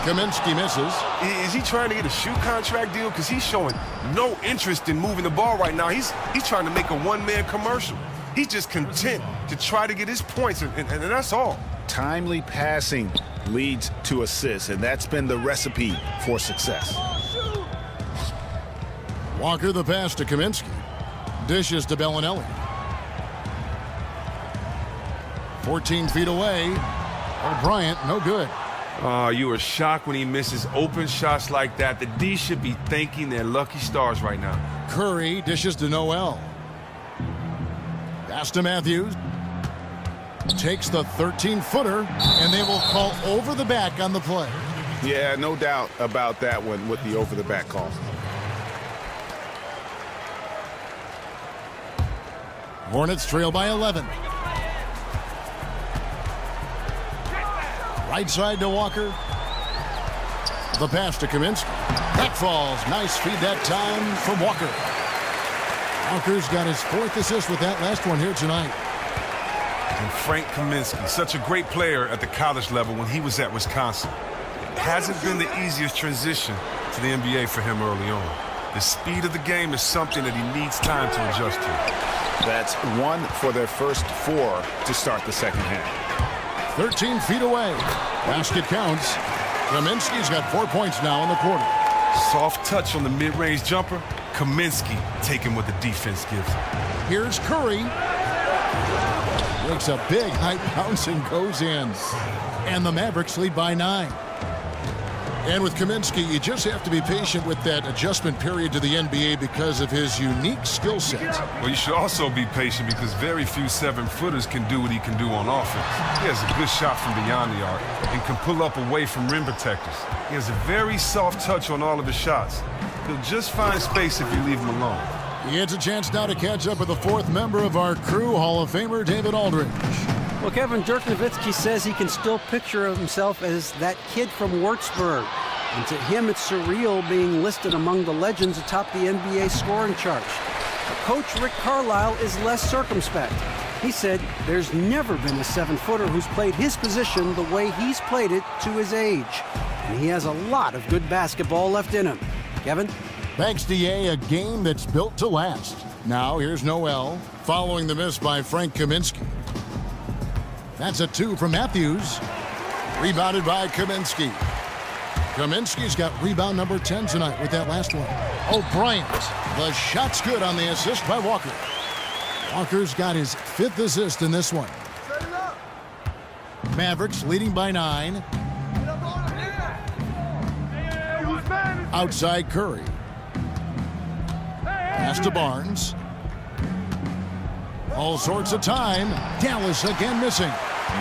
Speaker 5: Kaminsky misses.
Speaker 7: Is he trying to get a shoe contract deal? Because he's showing no interest in moving the ball right now. He's trying to make a one-man commercial. He's just content to try to get his points, and that's all.
Speaker 10: Timely passing leads to assists, and that's been the recipe for success.
Speaker 5: Walker the pass to Kaminsky. Dishes to Bellinelli. 14 feet away. Bryant, no good.
Speaker 7: You were shocked when he misses open shots like that. The D should be thanking their lucky stars right now.
Speaker 5: Curry dishes to Noel. Pass to Matthews. Takes the 13-footer, and they will call over the back on the play.
Speaker 10: Yeah, no doubt about that one with the over-the-back call.
Speaker 5: Hornets trail by 11. Right side to Walker. The pass to Kaminsky. That falls. Nice feed that time from Walker. Walker's got his 4th assist with that last one here tonight.
Speaker 7: And Frank Kaminsky, such a great player at the college level when he was at Wisconsin. It hasn't been the easiest transition to the NBA for him early on. The speed of the game is something that he needs time to adjust to.
Speaker 10: That's 1 for their first 4 to start the second half.
Speaker 5: 13 feet away. Basket counts. Kaminsky's got 4 points now in the quarter.
Speaker 7: Soft touch on the mid-range jumper. Kaminsky taking what the defense gives him.
Speaker 5: Here's Curry. Makes a big high bounce and goes in. And the Mavericks lead by 9. And with Kaminsky, you just have to be patient with that adjustment period to the NBA because of his unique skill set.
Speaker 7: Well, you should also be patient because very few 7-footers can do what he can do on offense. He has a good shot from beyond the arc and can pull up away from rim protectors. He has a very soft touch on all of his shots. He'll just find space if you leave him alone.
Speaker 5: He gets a chance now to catch up with the 4th member of our crew, Hall of Famer David Aldridge.
Speaker 8: Well, Kevin, Dirk Nowitzki says he can still picture himself as that kid from Würzburg. And to him, it's surreal being listed among the legends atop the NBA scoring chart. But Coach Rick Carlisle is less circumspect. He said there's never been a 7-footer who's played his position the way he's played it to his age. And he has a lot of good basketball left in him. Kevin?
Speaker 5: Thanks, DA. A game that's built to last. Now here's Noel following the miss by Frank Kaminsky. That's a 2 from Matthews. Rebounded by Kaminsky. Kaminsky's got rebound number 10 tonight with that last one. O'Bryant. The shot's good on the assist by Walker. Walker's got his 5th assist in this one. Mavericks leading by 9. Outside Curry. Pass to Barnes. All sorts of time. Dallas again missing.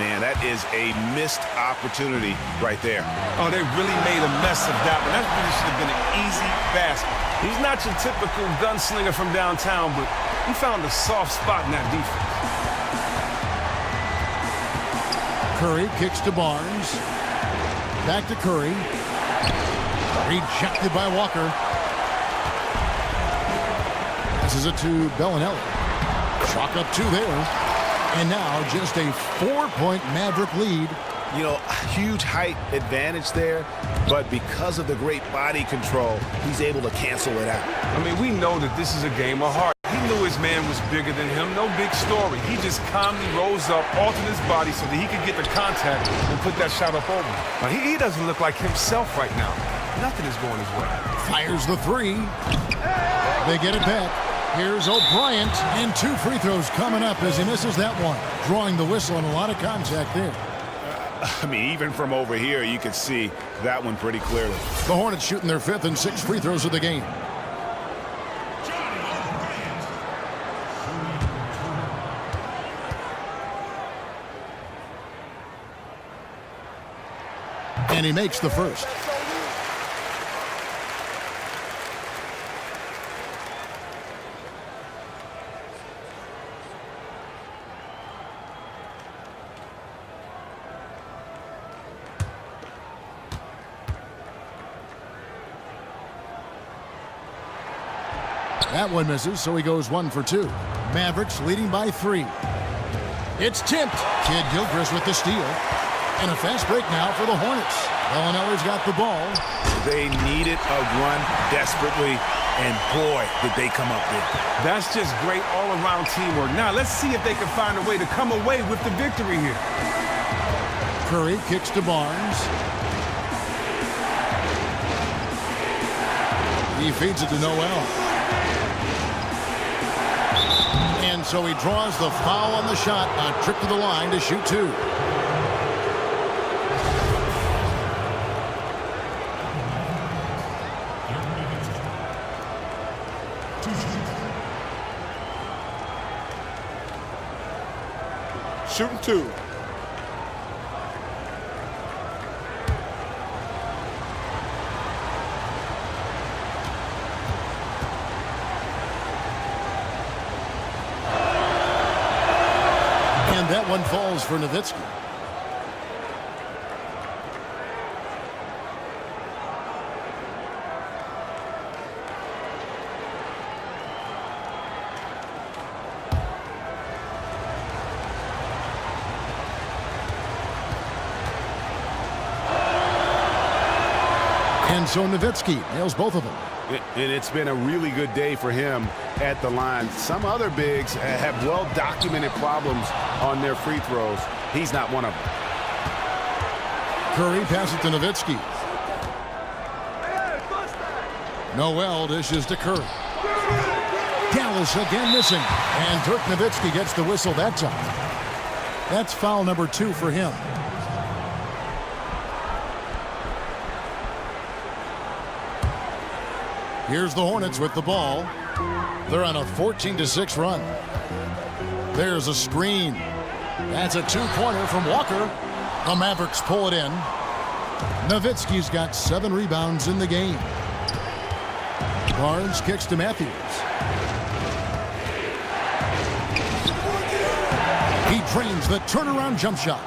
Speaker 10: Man, that is a missed opportunity right there.
Speaker 7: Oh, they really made a mess of that one. That really should have been an easy basket. He's not your typical gunslinger from downtown, but he found a soft spot in that defense.
Speaker 5: Curry kicks to Barnes. Back to Curry. Rejected by Walker. This is it to Bellinelli. Chalk up 2 there. And now just a 4-point Maverick lead.
Speaker 10: You know, huge height advantage there, but because of the great body control, he's able to cancel it out.
Speaker 7: I mean, we know that this is a game of heart. He knew his man was bigger than him. No big story. He just calmly rose up, altered his body so that he could get the contact and put that shot up over. Now, he doesn't look like himself right now. Nothing is going his way.
Speaker 5: Fires the 3. They get it back. Here's O'Bryant, and 2 free throws coming up as he misses that one. Drawing the whistle and a lot of contact there.
Speaker 10: I mean, even from over here, you can see that one pretty clearly.
Speaker 5: The Hornets shooting their 5th and 6th free throws of the game. And he makes the first. That one misses, so he goes 1 for 2. Mavericks leading by 3. It's tipped. Kid Gilchrist with the steal. And a fast break now for the Hornets. Bellinelli's got the ball.
Speaker 10: They needed a run desperately, and boy, did they come up big.
Speaker 7: That's just great all-around teamwork. Now, let's see if they can find a way to come away with the victory here.
Speaker 5: Curry kicks to Barnes. He feeds it to Noel. And so he draws the foul on the shot. A trip to the line to shoot 2.
Speaker 3: Shooting 2.
Speaker 5: And that one falls for Nowitzki. And so Nowitzki nails both of them.
Speaker 10: And it's been a really good day for him at the line. Some other bigs have well-documented problems on their free throws. He's not one of them.
Speaker 5: Curry passes to Nowitzki. Noel dishes to Curry. Dallas again missing. And Dirk Nowitzki gets the whistle that time. That's foul number 2 for him. Here's the Hornets with the ball. They're on a 14-6 run. There's a screen. That's a 2-pointer from Walker. The Mavericks pull it in. Nowitzki's got 7 rebounds in the game. Barnes kicks to Matthews. He drains the turnaround jump shot.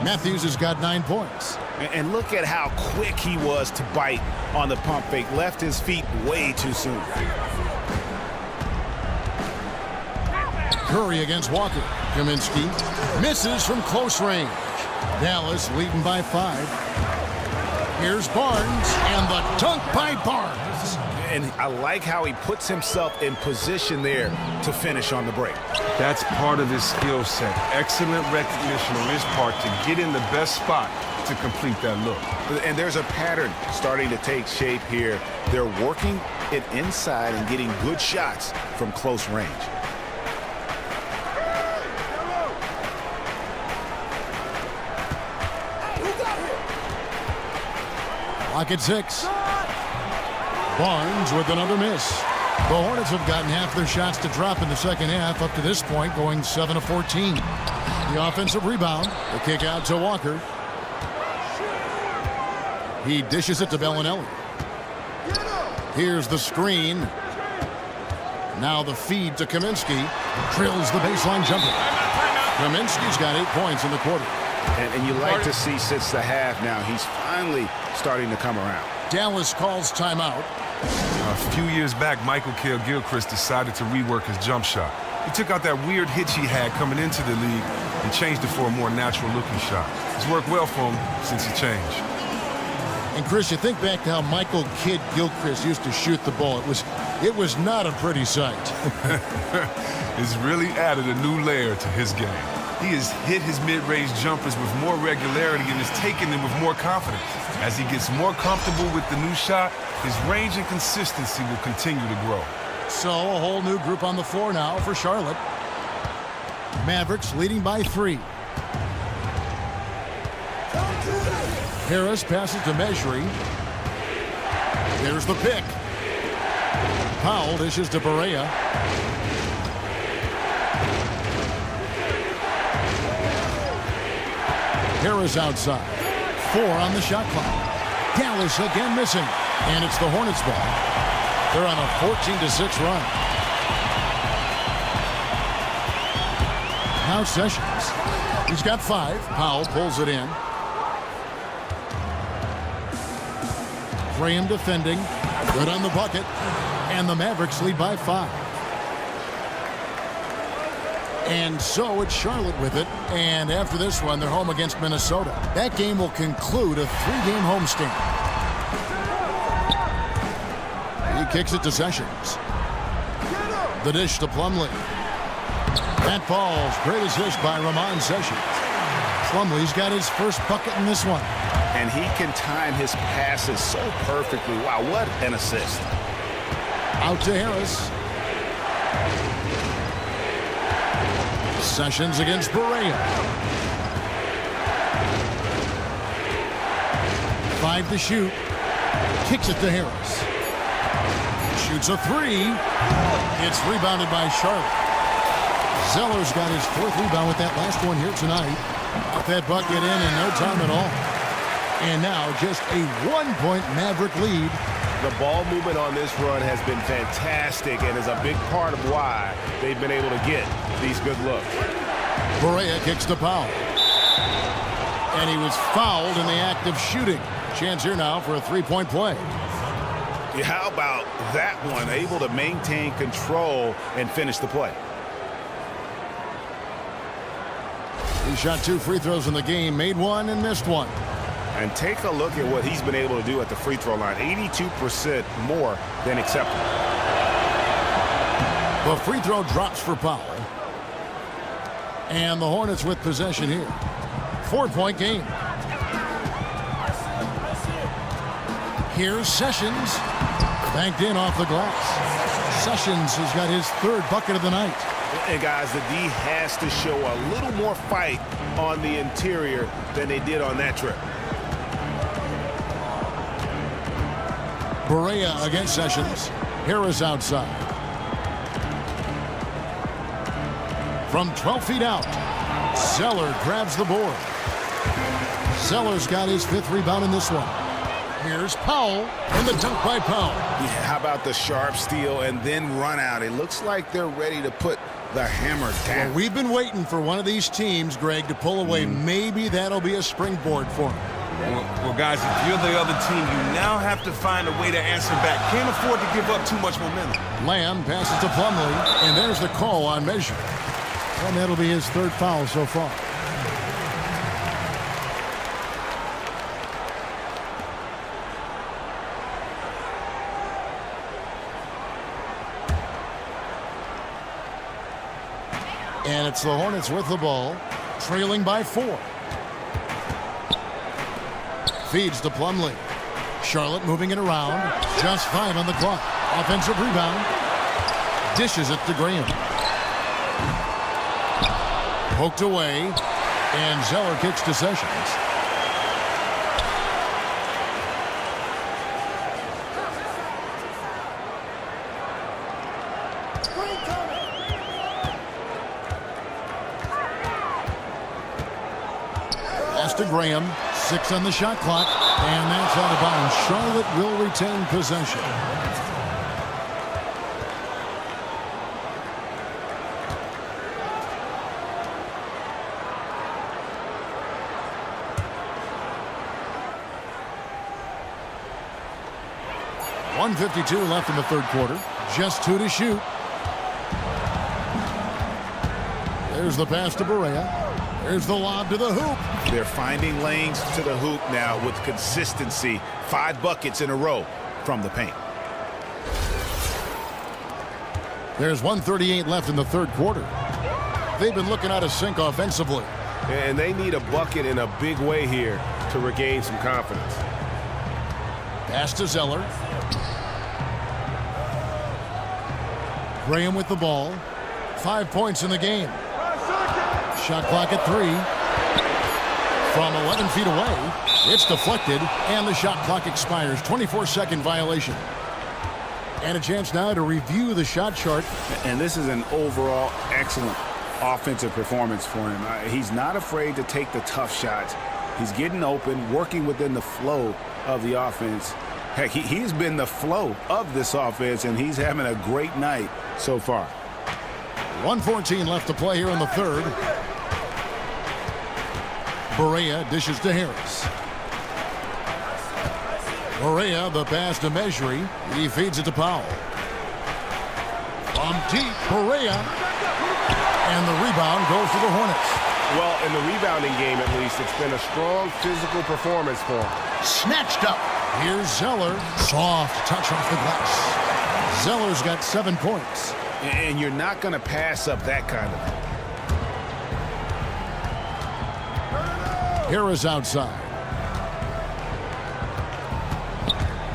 Speaker 5: Matthews has got 9 points.
Speaker 10: And look at how quick he was to bite on the pump fake. Left his feet way too soon.
Speaker 5: Curry against Walker. Kaminsky misses from close range. Dallas leading by 5. Here's Barnes, and the dunk by Barnes.
Speaker 12: And I like how he puts himself in position there to finish on the break.
Speaker 7: That's part of his skill set. Excellent recognition on his part to get in the best spot to complete that look.
Speaker 12: And there's a pattern starting to take shape here. They're working it inside and getting good shots from close range.
Speaker 5: Clock at 6. Barnes with another miss. The Hornets have gotten half their shots to drop in the second half up to this point, going 7 of 14. The offensive rebound. The kick out to Walker. He dishes it to Bellinelli. Here's the screen. Now the feed to Kaminsky. Drills the baseline jumper. Kaminsky's got 8 points in the quarter.
Speaker 12: And you like to see since the half now, he's finally starting to come around.
Speaker 5: Dallas calls timeout.
Speaker 7: A few years back, Michael Gilchrist decided to rework his jump shot. He took out that weird hitch he had coming into the league and changed it for a more natural-looking shot. It's worked well for him since he changed.
Speaker 5: And Chris, you think back to how Michael Kidd Gilchrist used to shoot the ball. It was not a pretty sight.
Speaker 7: It's really added a new layer to his game. He has hit his mid-range jumpers with more regularity and is taking them with more confidence. As he gets more comfortable with the new shot, his range and consistency will continue to grow.
Speaker 5: So a whole new group on the floor now for Charlotte. Mavericks leading by 3. Harris passes to Mejri. There's the pick. Powell dishes to Barea. Harris outside. 4 on the shot clock. Dallas again missing. And it's the Hornets ball. They're on a 14-6 run. Now Sessions. He's got 5. Powell pulls it in. Graham defending. Good on the bucket. And the Mavericks lead by 5. And so it's Charlotte with it. And after this one, they're home against Minnesota. That game will conclude a 3-game homestand. He kicks it to Sessions. The dish to Plumlee. That falls. Great assist by Ramon Sessions. Plumlee's got his first bucket in this one.
Speaker 12: And he can time his passes so perfectly. Wow, what an assist.
Speaker 5: Out to Harris. Sessions against Barea. 5 to shoot. Kicks it to Harris. Shoots a 3. It's rebounded by Charlotte. Zeller's got his 4th rebound with that last one here tonight. Got that bucket in no time at all. And now just a 1-point Maverick lead.
Speaker 10: The ball movement on this run has been fantastic and is a big part of why they've been able to get these good looks.
Speaker 5: Barea kicks to Powell. And he was fouled in the act of shooting. Chance here now for a 3-point play.
Speaker 12: Yeah, how about that one? Able to maintain control and finish the play.
Speaker 5: He shot 2 free throws in the game, made 1 and missed 1.
Speaker 12: And take a look at what he's been able to do at the free throw line. 82% more than acceptable.
Speaker 5: The free throw drops for Powell. And the Hornets with possession here. 4-point game. Here's Sessions. Banked in off the glass. Sessions has got his 3rd bucket of the night.
Speaker 12: And guys, the D has to show a little more fight on the interior than they did on that trip.
Speaker 5: Barea against Sessions. Harris outside. From 12 feet out, Zeller grabs the board. Zeller's got his 5th rebound in this one. Here's Powell, and the dunk by Powell.
Speaker 12: Yeah, how about the sharp steal and then run out? It looks like they're ready to put the hammer down.
Speaker 5: Well, we've been waiting for one of these teams, Greg, to pull away. Maybe that'll be a springboard for them.
Speaker 7: Well, guys, if you're the other team, you now have to find a way to answer back. Can't afford to give up too much momentum.
Speaker 5: Lamb passes to Plumlee, and there's the call on measure. And that'll be his third foul so far. And it's the Hornets with the ball, trailing by 4. Feeds to Plumlee. Charlotte moving it around. Just 5 on the clock. Offensive rebound. Dishes it to Graham. Poked away. And Zeller kicks to Sessions. Pass to Graham. 6 on the shot clock. And that's out of bounds. Charlotte will retain possession. .152 left in the third quarter. Just 2 to shoot. There's the pass to Barea. There's the lob to the hoop.
Speaker 12: They're finding lanes to the hoop now with consistency. 5 buckets in a row from the paint.
Speaker 5: There's 1:38 left in the third quarter. They've been looking out of sync offensively.
Speaker 10: And they need a bucket in a big way here to regain some confidence.
Speaker 5: Pass to Zeller. Graham with the ball. 5 points in the game. Shot clock at 3. From 11 feet away, it's deflected, and the shot clock expires. 24-second violation. And a chance now to review the shot chart.
Speaker 12: And this is an overall excellent offensive performance for him. He's not afraid to take the tough shots. He's getting open, working within the flow of the offense. Heck, he's been the flow of this offense, and he's having a great night so far.
Speaker 5: 1:14 left to play here in the third. Barea dishes to Harris. Barea, the pass to Mejri. He feeds it to Powell. From deep, Barea. And the rebound goes to the Hornets.
Speaker 10: Well, in the rebounding game, at least, it's been a strong physical performance for him.
Speaker 5: Snatched up. Here's Zeller. Soft touch off the glass. Zeller's got 7 points.
Speaker 12: And you're not going to pass up that kind of thing.
Speaker 5: Harris outside.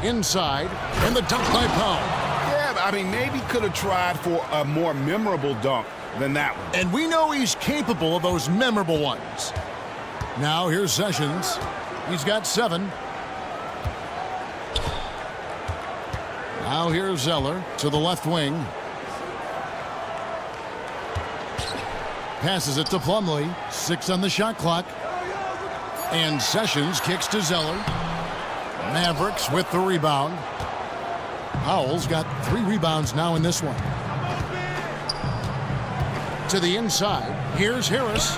Speaker 5: Inside. And the dunk by Powell.
Speaker 12: Yeah, I mean, maybe could have tried for a more memorable dunk than that one.
Speaker 5: And we know he's capable of those memorable ones. Now here's Sessions. He's got 7. Now here's Zeller to the left wing. Passes it to Plumlee. 6 on the shot clock. And Sessions kicks to Zeller. Mavericks with the rebound. Powell's got 3 rebounds now in this one. To the inside. Here's Harris.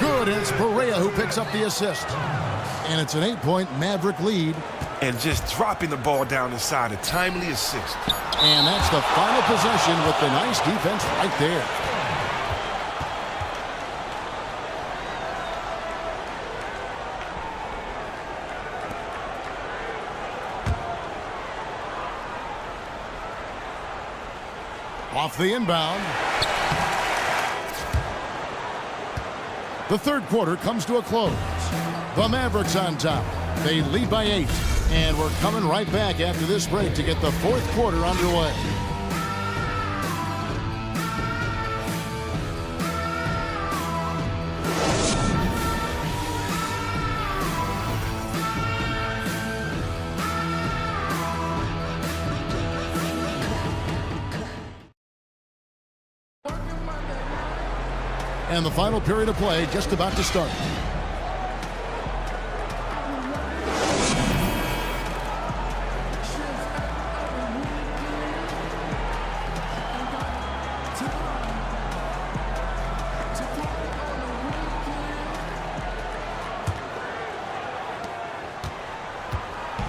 Speaker 5: Good. It's Barea who picks up the assist. And it's an 8-point Maverick lead.
Speaker 7: And just dropping the ball down inside, a timely assist.
Speaker 5: And that's the final possession with the nice defense right there. Off the inbound. The third quarter comes to a close. The Mavericks on top. They lead by 8. And we're coming right back after this break to get the fourth quarter underway. And the final period of play just about to start.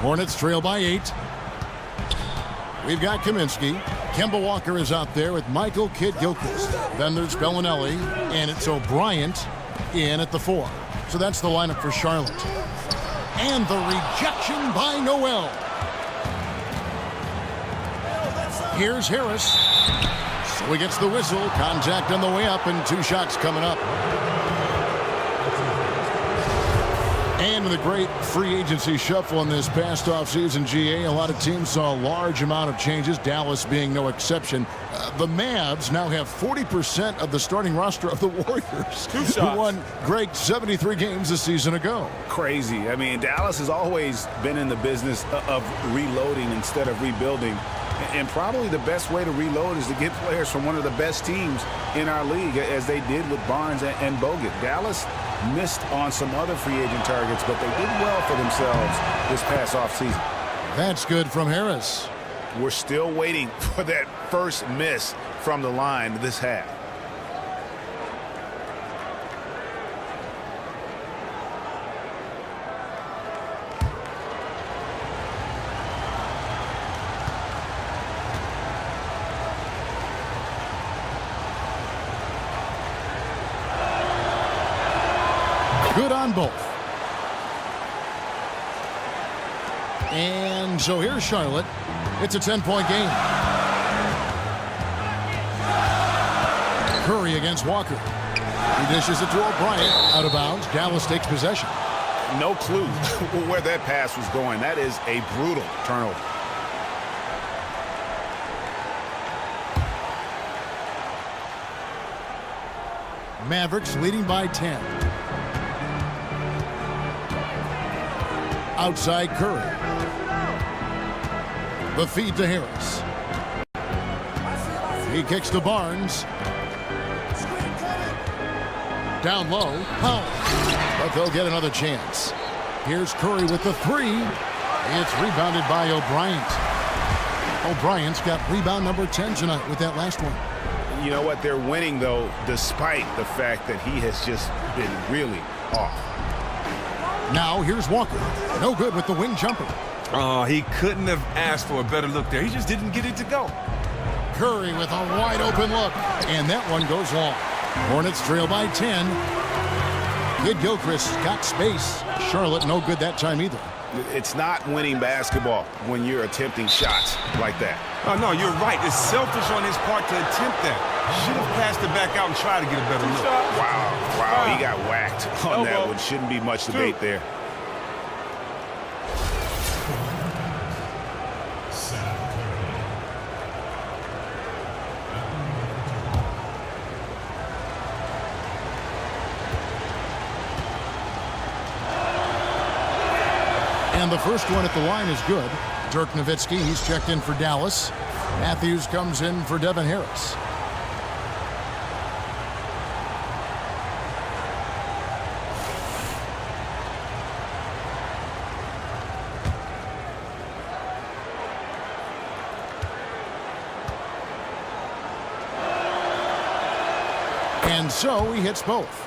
Speaker 5: Hornets trail by 8. We've got Kaminsky. Kemba Walker is out there with Michael Kidd-Gilchrist. Then there's Bellinelli, and it's O'Brien in at the 4. So that's the lineup for Charlotte. And the rejection by Noel. Here's Harris. So he gets the whistle. Contact on the way up, and 2 shots coming up. And with a great free agency shuffle in this past offseason, GA, a lot of teams saw a large amount of changes, Dallas being no exception. The Mavs now have 40% of the starting roster of the Warriors, who won Greg 73 games a season ago.
Speaker 12: Crazy. I mean, Dallas has always been in the business of reloading instead of rebuilding. And probably the best way to reload is to get players from one of the best teams in our league, as they did with Barnes and Bogut. Dallas missed on some other free agent targets, but they did well for themselves this past offseason.
Speaker 5: That's good from Harris.
Speaker 12: We're still waiting for that first miss from the line this half.
Speaker 5: Good on both. And so here's Charlotte. It's a 10-point game. Curry against Walker. He dishes it to O'Brien. Out of bounds. Dallas takes possession.
Speaker 12: No clue where that pass was going. That is a brutal turnover.
Speaker 5: Mavericks leading by 10. Outside Curry. The feed to Harris. He kicks to Barnes. Down low. Powell. But they'll get another chance. Here's Curry with the 3. It's rebounded by O'Brien. O'Brien's got rebound number 10 tonight with that last one.
Speaker 12: You know what? They're winning, though, despite the fact that he has just been really off.
Speaker 5: Now here's Walker. No good with the wing jumper.
Speaker 7: Oh, he couldn't have asked for a better look there. He just didn't get it to go.
Speaker 5: Curry with a wide open look. And that one goes long. Hornets trail by 10. Kidd-Gilchrist got space. Charlotte no good that time either.
Speaker 12: It's not winning basketball when you're attempting shots like that.
Speaker 7: Oh, no, you're right. It's selfish on his part to attempt that. Should have passed it back out and tried to get a better look.
Speaker 12: Wow, he got whacked on that one. Shouldn't be much debate there.
Speaker 5: And the first one at the line is good. Dirk Nowitzki, he's checked in for Dallas. Matthews comes in for Devin Harris. And so he hits both.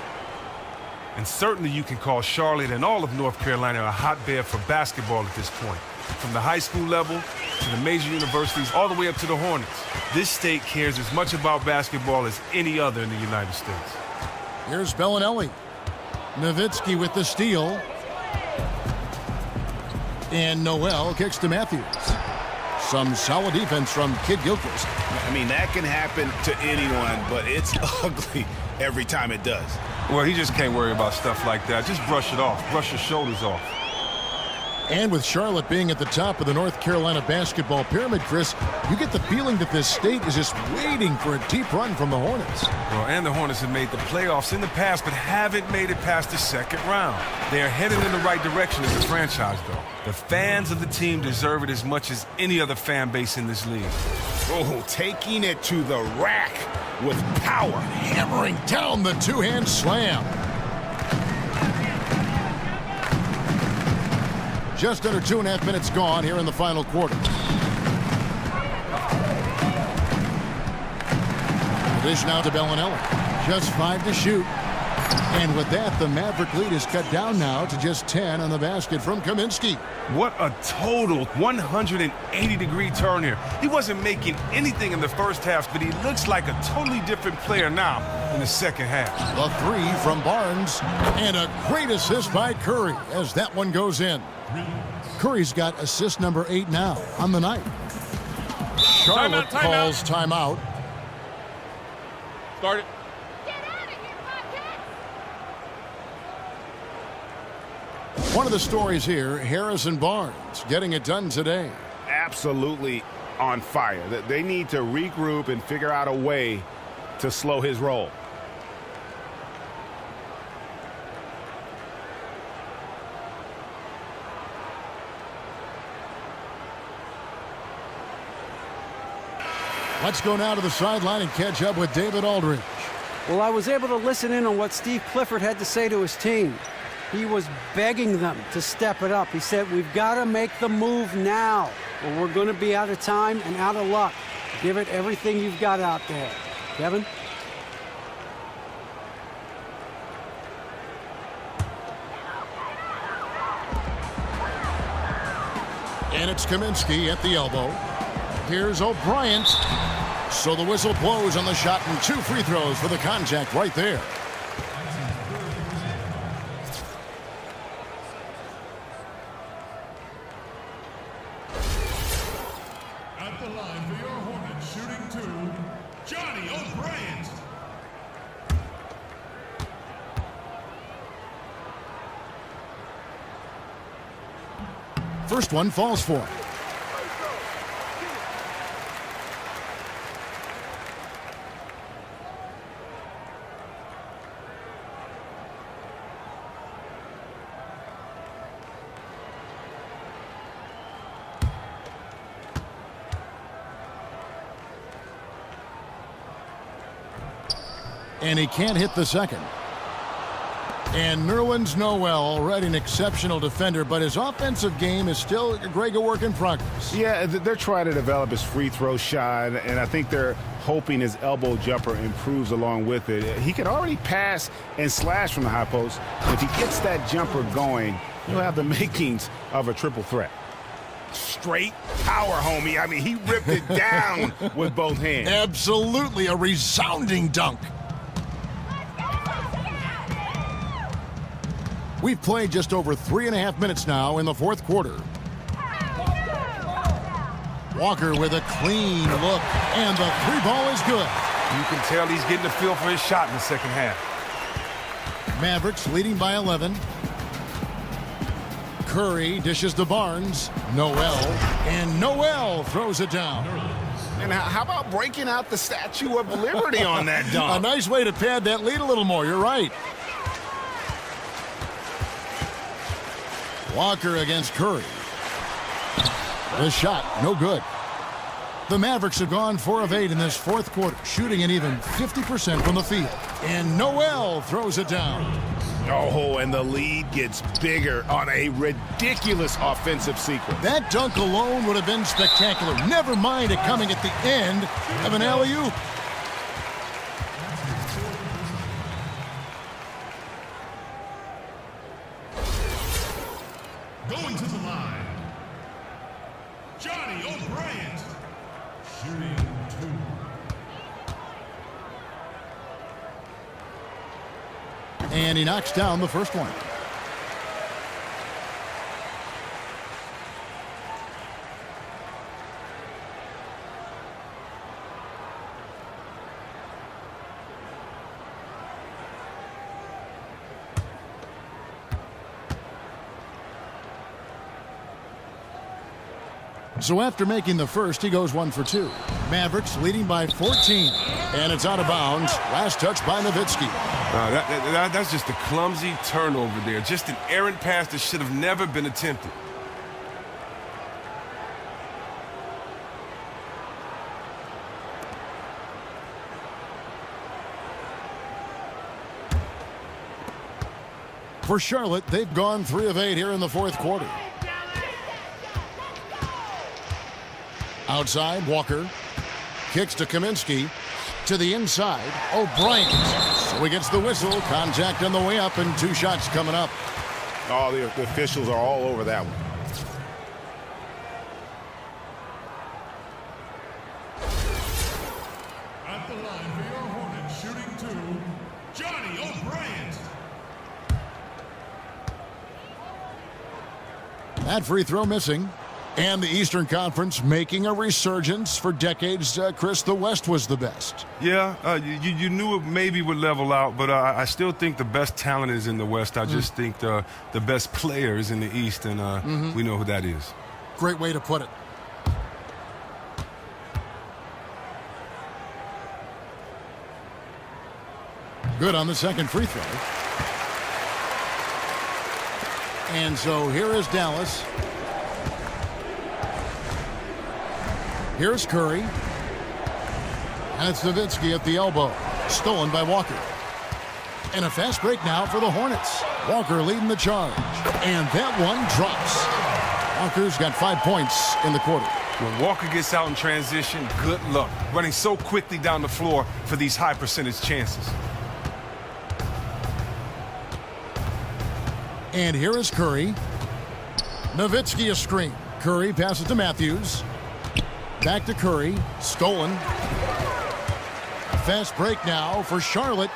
Speaker 7: And certainly you can call Charlotte and all of North Carolina a hotbed for basketball at this point. From the high school level to the major universities, all the way up to the Hornets. This state cares as much about basketball as any other in the United States.
Speaker 5: Here's Bellinelli. Nowitzki with the steal. And Noel kicks to Matthews. Some solid defense from Kidd-Gilchrist.
Speaker 12: I mean, that can happen to anyone, but it's ugly every time it does.
Speaker 7: Well, he just can't worry about stuff like that. Just brush it off. Brush your shoulders off.
Speaker 5: And with Charlotte being at the top of the North Carolina basketball pyramid, Chris, you get the feeling that this state is just waiting for a deep run from the Hornets.
Speaker 7: Well, and the Hornets have made the playoffs in the past, but haven't made it past the second round. They are headed in the right direction as a franchise, though. The fans of the team deserve it as much as any other fan base in this league.
Speaker 12: Oh, taking it to the rack with power.
Speaker 5: Hammering down the two-hand slam. Just under 2.5 minutes gone here in the final quarter. The dish now to Bellinelli. Just 5 to shoot. And with that, the Maverick lead is cut down now to just 10 on the basket from Kaminsky.
Speaker 7: What a total 180-degree turn here. He wasn't making anything in the first half, but he looks like a totally different player now in the second half.
Speaker 5: The three from Barnes, and a great assist by Curry as that one goes in. Curry's got assist number 8 now on the night. Charlotte calls timeout.
Speaker 13: Start it.
Speaker 5: One of the stories here, Harrison Barnes getting it done today.
Speaker 10: Absolutely on fire. They need to regroup and figure out a way to slow his roll.
Speaker 5: Let's go now to the sideline and catch up with David Aldridge.
Speaker 8: Well, I was able to listen in on what Steve Clifford had to say to his team. He was begging them to step it up. He said, we've got to make the move now, or we're going to be out of time and out of luck. Give it everything you've got out there. Kevin?
Speaker 5: And it's Kaminsky at the elbow. Here's O'Brien. So the whistle blows on the shot, and 2 free throws for the contact right there.
Speaker 14: At the line for your Hornets, shooting 2, Johnny O'Brien.
Speaker 5: First one falls for him. And he can't hit the second. And Nerlens Noel, already an exceptional defender, but his offensive game is still, Greg, a work in progress.
Speaker 10: Yeah, they're trying to develop his free throw shot, and I think they're hoping his elbow jumper improves along with it. He can already pass and slash from the high post. If he gets that jumper going, he'll have the makings of a triple threat. Straight power, homie. I mean, he ripped it down with both hands.
Speaker 5: Absolutely, a resounding dunk. We've played just over 3.5 minutes now in the fourth quarter. Walker with a clean look, and the 3 ball is good.
Speaker 7: You can tell he's getting the feel for his shot in the second half.
Speaker 5: Mavericks leading by 11. Curry dishes to Barnes. Noel, and Noel throws it down.
Speaker 10: And how about breaking out the Statue of Liberty on that dunk?
Speaker 5: A nice way to pad that lead a little more, you're right. Walker against Curry. The shot, no good. The Mavericks have gone 4 of 8 in this fourth quarter, shooting an even 50% from the field. And Noel throws it down.
Speaker 10: Oh, and the lead gets bigger on a ridiculous offensive sequence.
Speaker 5: That dunk alone would have been spectacular. Never mind it coming at the end of an alley-oop.
Speaker 14: Going to the line, Johnny O'Brien, shooting 2.
Speaker 5: And he knocks down the first one. So after making the first, he goes 1 for 2. Mavericks leading by 14. And it's out of bounds. Last touch by Nowitzki.
Speaker 7: That's just a clumsy turnover there. Just an errant pass that should have never been attempted.
Speaker 5: For Charlotte, they've gone 3 of 8 here in the fourth quarter. Outside, Walker kicks to Kaminsky. to the inside. O'Brien. So he gets the whistle. Contact on the way up and 2 shots coming up.
Speaker 12: Oh, the officials are all over that one.
Speaker 14: At the line for your Hornets, shooting 2, Johnny O'Brien.
Speaker 5: That free throw missing. And the Eastern Conference making a resurgence. For decades, Chris, the West was the best.
Speaker 7: Yeah, you knew it maybe would level out, but I still think the best talent is in the West. I just think the best player is in the East, and we know who that is.
Speaker 5: Great way to put it. Good on the second free throw. And so here is Dallas. Here's Curry. And it's Nowitzki at the elbow. Stolen by Walker. And a fast break now for the Hornets. Walker leading the charge. And that one drops. Walker's got 5 points in the quarter.
Speaker 7: When Walker gets out in transition, good luck. Running so quickly down the floor for these high percentage chances.
Speaker 5: And here is Curry. Nowitzki a screen. Curry passes to Matthews. Back to Curry. Stolen. A fast break now for Charlotte.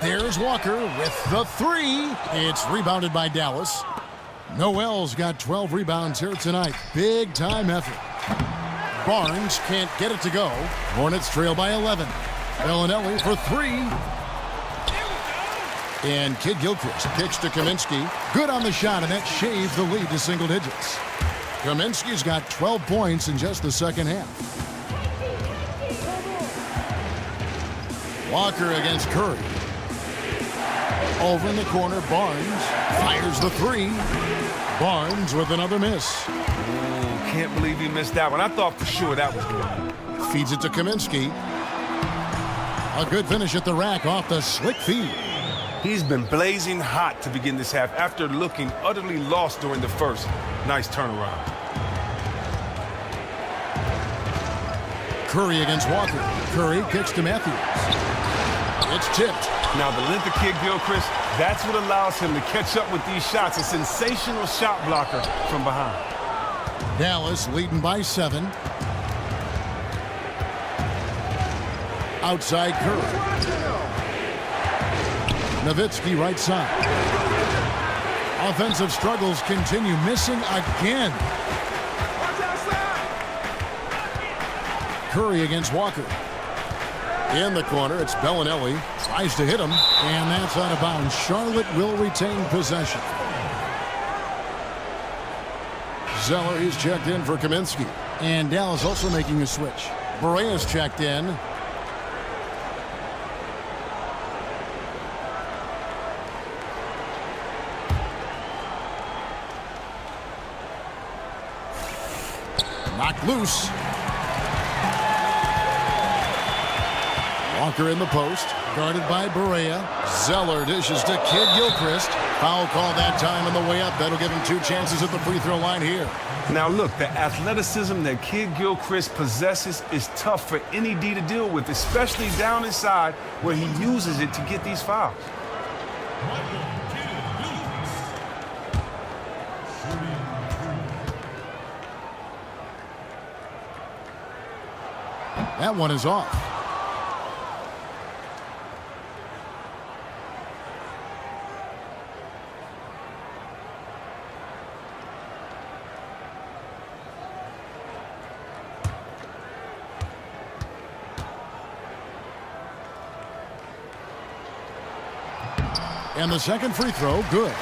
Speaker 5: There's Walker with the 3. It's rebounded by Dallas. Noel's got 12 rebounds here tonight. Big time effort. Barnes can't get it to go. Hornets trail by 11. Bellinelli for 3. And Kid Gilchrist kicks to Kaminsky. Good on the shot, and that shaves the lead to single digits. Kaminsky's got 12 points in just the second half. Walker against Curry. Over in the corner, Barnes fires the 3. Barnes with another miss.
Speaker 7: Can't believe he missed that one. I thought for sure that was good.
Speaker 5: Feeds it to Kaminsky. A good finish at the rack off the slick feed.
Speaker 7: He's been blazing hot to begin this half after looking utterly lost during the first. Nice turnaround.
Speaker 5: Curry against Walker. Curry kicks to Matthews. It's tipped.
Speaker 7: Now the length of Kid Gilchrist, that's what allows him to catch up with these shots. A sensational shot blocker from behind.
Speaker 5: Dallas leading by 7. Outside Curry. Nowitzki right side. Offensive struggles continue. Missing again. Curry against Walker. In the corner, it's Bellinelli. Tries to hit him, and that's out of bounds. Charlotte will retain possession. Zeller, he's checked in for Kaminsky. And Dallas also making a switch. Berea's checked in. Knocked loose. Walker in the post, guarded by Berea. Zeller dishes to Kid Gilchrist. Foul call that time on the way up. That'll give him 2 chances at the free throw line here.
Speaker 7: Now look, the athleticism that Kid Gilchrist possesses is tough for any D to deal with, especially down inside where he uses it to get these fouls.
Speaker 5: That one is off. And the second free throw, good.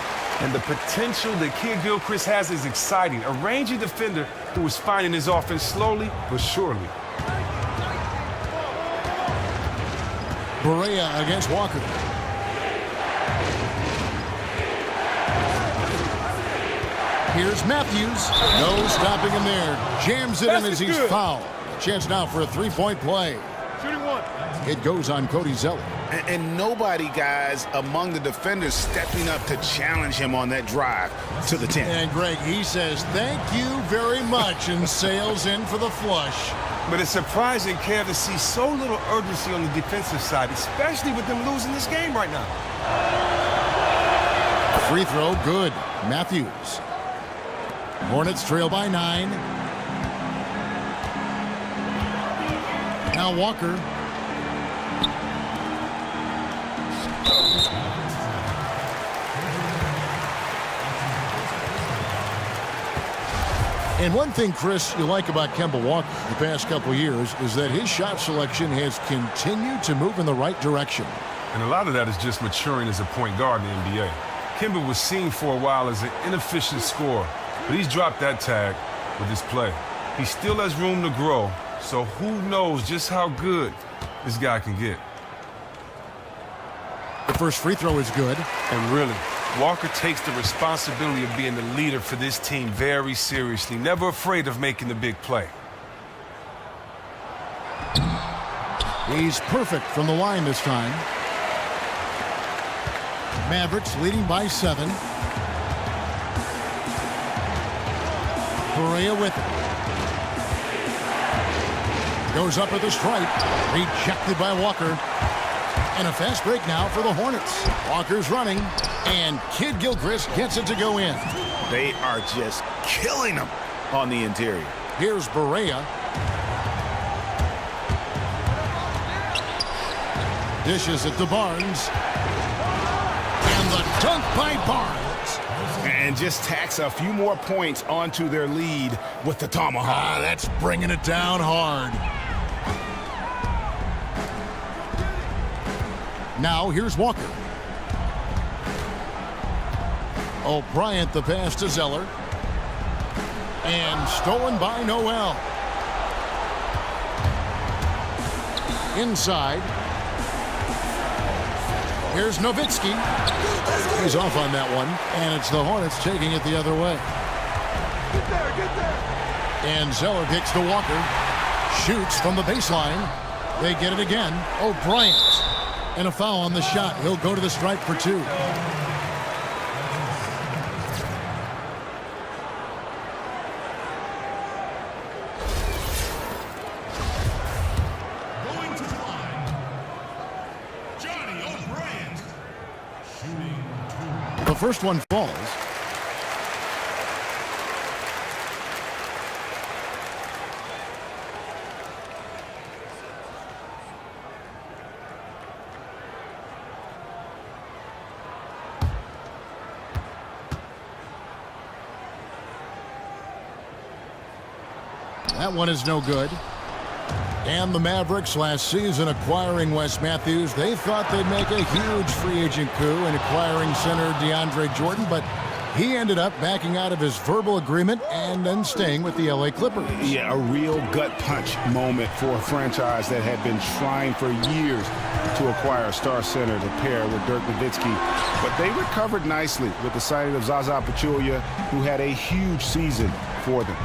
Speaker 7: And the potential that Kid Gilchrist has is exciting. A rangy defender who is finding his offense slowly but surely.
Speaker 5: Berea against Walker. Here's Matthews. No stopping him there. Jams it in as he's fouled. Chance now for a 3-point play.
Speaker 14: Shooting 1.
Speaker 5: It goes on Cody Zeller.
Speaker 12: And nobody, guys, among the defenders stepping up to challenge him on that drive to the 10.
Speaker 5: And Greg, he says, thank you very much, and sails in for the flush.
Speaker 7: But it's surprising, Kev, to see so little urgency on the defensive side, especially with them losing this game right now.
Speaker 5: Free throw, good. Matthews. Hornets trail by 9. Now Walker. And one thing, Chris, you like about Kemba Walker the past couple years is that his shot selection has continued to move in the right direction.
Speaker 7: And a lot of that is just maturing as a point guard in the NBA. Kemba was seen for a while as an inefficient scorer, but he's dropped that tag with his play. He still has room to grow, so who knows just how good this guy can get.
Speaker 5: The first free throw is good.
Speaker 7: And really, Walker takes the responsibility of being the leader for this team very seriously, never afraid of making the big play.
Speaker 5: He's perfect from the line this time. Mavericks leading by 7. Correa with it. Goes up at the stripe. Rejected by Walker. And a fast break now for the Hornets. Walker's running. And Kid Gilchrist gets it to go in.
Speaker 12: They are just killing them on the interior.
Speaker 5: Here's Barea. Dishes it to Barnes. And the dunk by Barnes.
Speaker 12: And just tacks a few more points onto their lead with the tomahawk.
Speaker 5: That's bringing it down hard. Now here's Walker. O'Brien the pass to Zeller. And stolen by Noel. Inside. Here's Nowitzki. He's off on that one. And it's the Hornets taking it the other way.
Speaker 3: Get there.
Speaker 5: And Zeller kicks to Walker. Shoots from the baseline. They get it again. O'Brien. And a foul on the shot. He'll go to the stripe for 2.
Speaker 14: Going to the line, Johnny O'Brien. Shooting 2.
Speaker 5: The first one falls. That one is no good. And the Mavericks last season acquiring Wes Matthews, they thought they'd make a huge free agent coup in acquiring center DeAndre Jordan, but he ended up backing out of his verbal agreement and then staying with the LA Clippers.
Speaker 12: Yeah, a real gut punch moment for a franchise that had been trying for years to acquire a star center to pair with Dirk Nowitzki. But they recovered nicely with the signing of Zaza Pachulia, who had a huge season for them.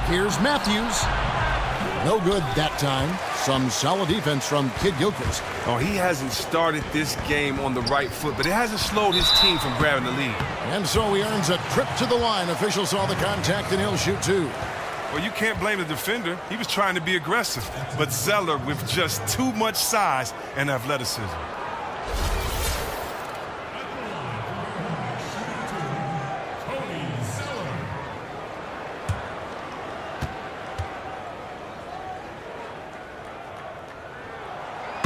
Speaker 5: Here's Matthews. No good that time. Some solid defense from Kid Gilchrist.
Speaker 7: Oh, he hasn't started this game on the right foot, but it hasn't slowed his team from grabbing the lead.
Speaker 5: And so he earns a trip to the line. Officials saw the contact and he'll shoot 2.
Speaker 7: Well, you can't blame the defender. He was trying to be aggressive, but Zeller with just too much size and athleticism.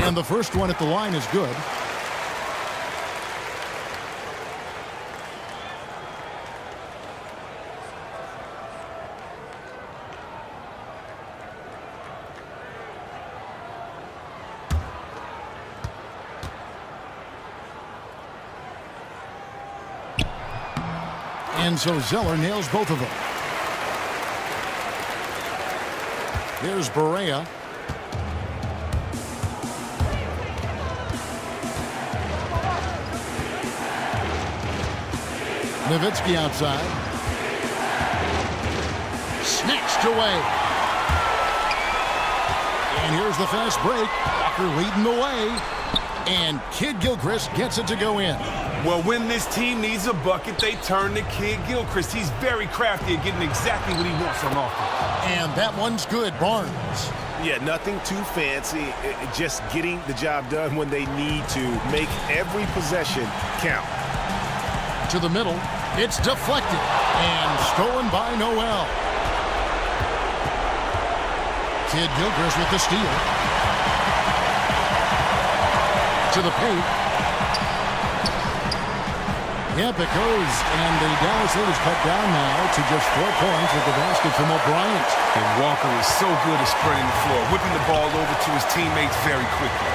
Speaker 5: And the first one at the line is good. And so Zeller nails both of them. Here's Barea. Nowitzki outside. Snatched away. And here's the fast break. Walker leading the way. And Kid Gilchrist gets it to go in.
Speaker 7: Well, when this team needs a bucket, they turn to Kid Gilchrist. He's very crafty at getting exactly what he wants on offense.
Speaker 5: And that one's good. Barnes.
Speaker 12: Yeah, nothing too fancy, just getting the job done when they need to. Make every possession count.
Speaker 5: To the middle, it's deflected and stolen by Noel. Kid Gilchrist with the steal. To the paint. Yep, it goes, and the Dallas lead is cut down now to just 4 points with the basket from O'Brien.
Speaker 7: And Walker is so good at spreading the floor, whipping the ball over to his teammates very quickly.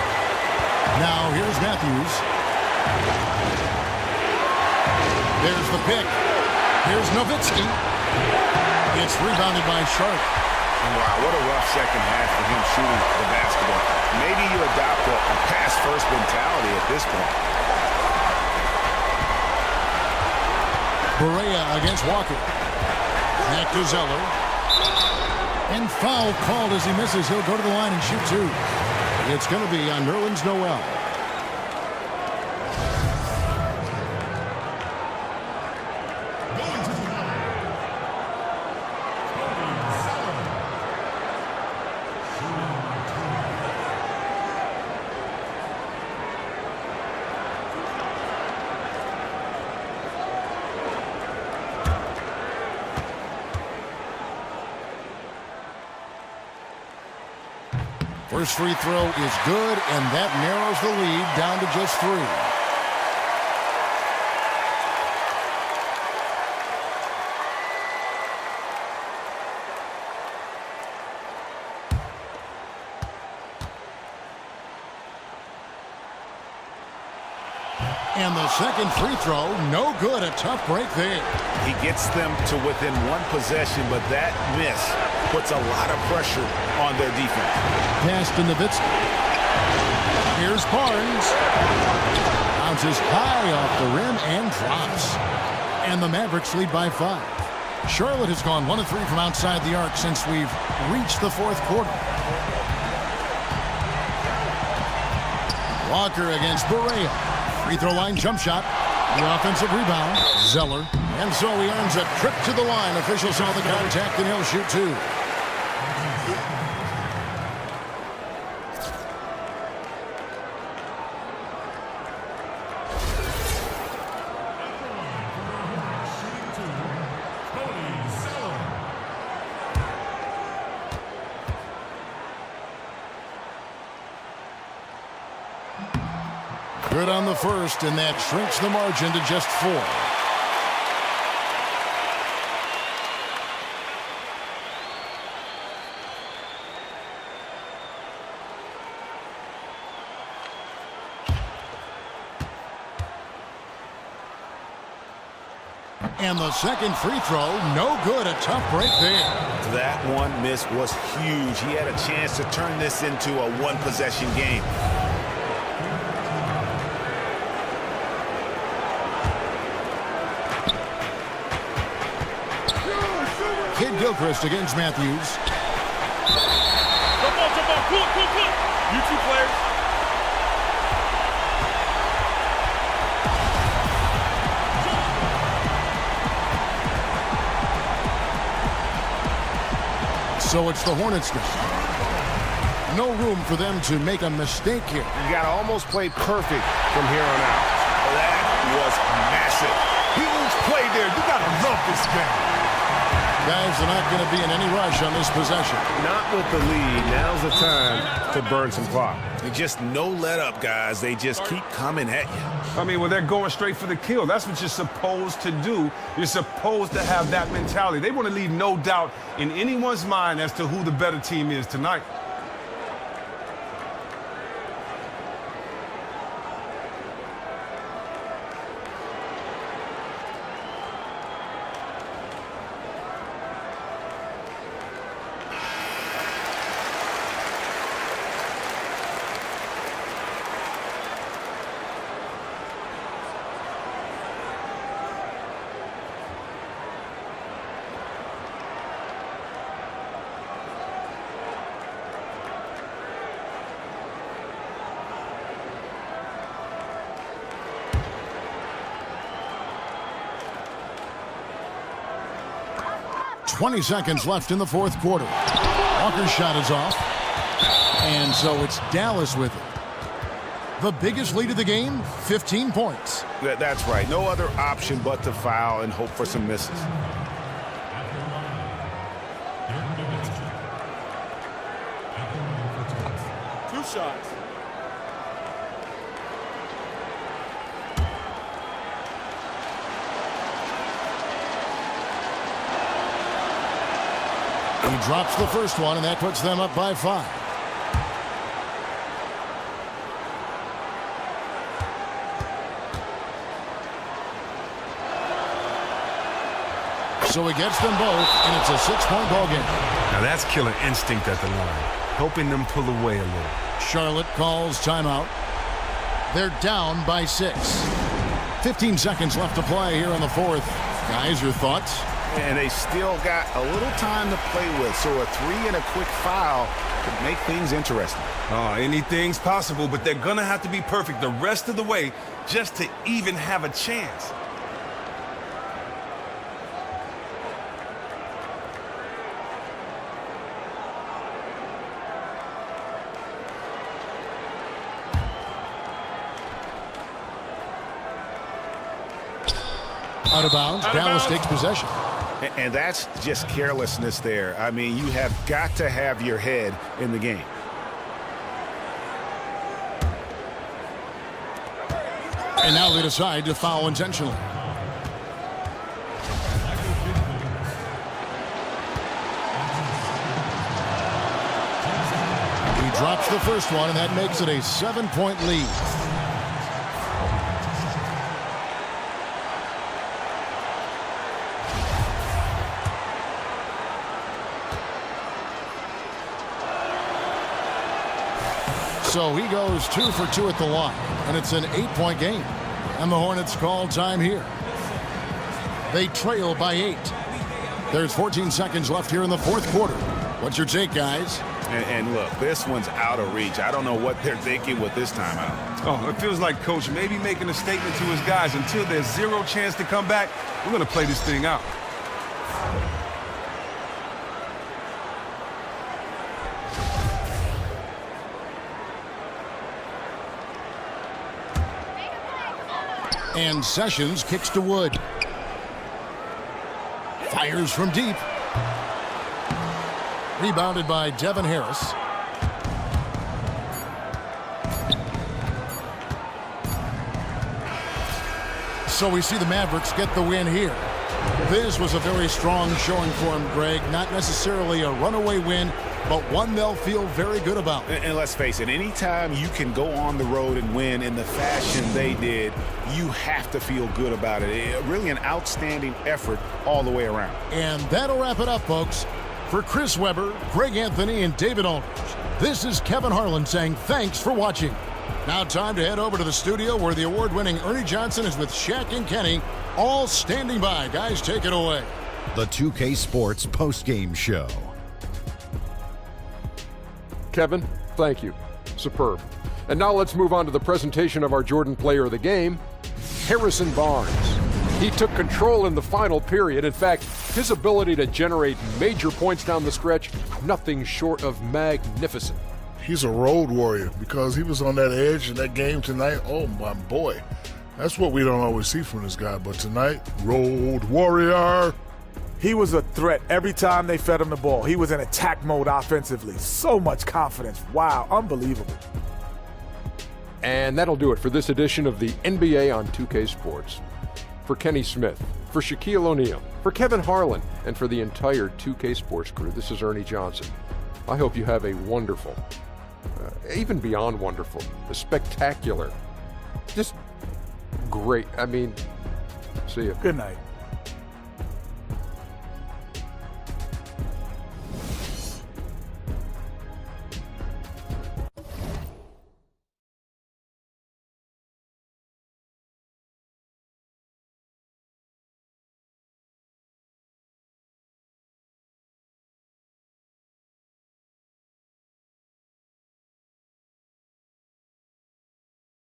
Speaker 5: Now here's Matthews. There's the pick. Here's Nowitzki. It's rebounded by Sharp.
Speaker 12: Wow, what a rough second half for him shooting the basketball. Maybe you adopt a pass-first mentality at this point.
Speaker 5: Berea against Walker. Back to Zeller. And foul called as he misses. He'll go to the line and shoot 2. It's going to be on Nerlens Noel. First free throw is good, and that narrows the lead down to just 3. And the second free throw, no good. A tough break there.
Speaker 12: He gets them to within 1 possession, but that miss puts a lot of pressure on their defense.
Speaker 5: Pass to Nowitzki. Here's Barnes. Bounces high off the rim and drops. And the Mavericks lead by 5. Charlotte has gone 1 of 3 from outside the arc since we've reached the 4th quarter. Walker against Berea. Free throw line jump shot. The offensive rebound. Zeller. And so he earns a trip to the line. Officials saw the contact and he'll shoot 2. Good on the first, and that shrinks the margin to just 4. And the second free throw, no good. A tough break there.
Speaker 12: That one miss was huge. He had a chance to turn this into a 1-possession game.
Speaker 5: Kid Gilchrist against Matthews.
Speaker 13: Come on. Cool. You 2 players.
Speaker 5: So it's the Hornets now. No room for them to make a mistake here.
Speaker 12: You got to almost play perfect from here on out. That was massive.
Speaker 3: Huge play there. You got to love this game.
Speaker 5: Guys are not going to be in any rush on this possession.
Speaker 12: Not with the lead. Now's the time to burn some clock. Just no let up, guys. They just keep coming at you.
Speaker 7: I mean, well, they're going straight for the kill. That's what you're supposed to do. You're supposed to have that mentality. They want to leave no doubt in anyone's mind as to who the better team is tonight.
Speaker 5: .20 seconds left in the 4th quarter. Walker's shot is off. And so it's Dallas with it. The biggest lead of the game, 15 points.
Speaker 12: That's right. No other option but to foul and hope for some misses.
Speaker 13: Two shots.
Speaker 5: He drops the first one, and that puts them up by 5. So he gets them both, and it's a 6-point ball game.
Speaker 7: Now that's killer instinct at the line, helping them pull away a little.
Speaker 5: Charlotte calls timeout. They're down by 6. 15 seconds left to play here in the fourth. Guys, your thoughts?
Speaker 12: And they still got a little time to play with, so a 3 and a quick foul could make things interesting.
Speaker 7: Oh, anything's possible, but they're going to have to be perfect the rest of the way just to even have a chance.
Speaker 5: Out of bounds. Dallas takes possession.
Speaker 12: And that's just carelessness there. I mean, you have got to have your head in the game.
Speaker 5: And now they decide to foul intentionally. He drops the first one, and that makes it a 7-point lead. So he goes 2 for 2 at the line, and it's an 8-point game. And the Hornets call time here. They trail by 8. There's 14 seconds left here in the fourth quarter. What's your take, guys?
Speaker 12: And look, this one's out of reach. I don't know what they're thinking with this timeout.
Speaker 7: Oh, it feels like Coach may be making a statement to his guys. Until there's zero chance to come back, we're going to play this thing out.
Speaker 5: And Sessions kicks to Wood. Fires from deep. Rebounded by Devin Harris. So we see the Mavericks get the win here. This was a very strong showing for them, Greg. Not necessarily a runaway win, but one they'll feel very good about.
Speaker 12: And let's face it, anytime you can go on the road and win in the fashion they did, you have to feel good about it. Really an outstanding effort all the way around.
Speaker 5: And that'll wrap it up, folks. For Chris Webber, Greg Anthony, and David Aldridge, this is Kevin Harlan saying thanks for watching. Now time to head over to the studio where the award-winning Ernie Johnson is with Shaq and Kenny, all standing by. Guys, take it away.
Speaker 1: The 2K Sports postgame show.
Speaker 2: Kevin, thank you. Superb. And now let's move on to the presentation of our Jordan Player of the Game, Harrison Barnes. He took control in the final period. In fact, his ability to generate major points down the stretch, nothing short of magnificent.
Speaker 4: He's a road warrior because he was on that edge in that game tonight. Oh, my boy. That's what we don't always see from this guy. But tonight, road warrior.
Speaker 3: He was a threat every time they fed him the ball. He was in attack mode offensively. So much confidence. Wow, unbelievable.
Speaker 2: And that'll do it for this edition of the NBA on 2K Sports. For Kenny Smith, for Shaquille O'Neal, for Kevin Harlan, and for the entire 2K Sports crew, this is Ernie Johnson. I hope you have a wonderful, even beyond wonderful, a spectacular, just great. I mean, see you.
Speaker 3: Good night.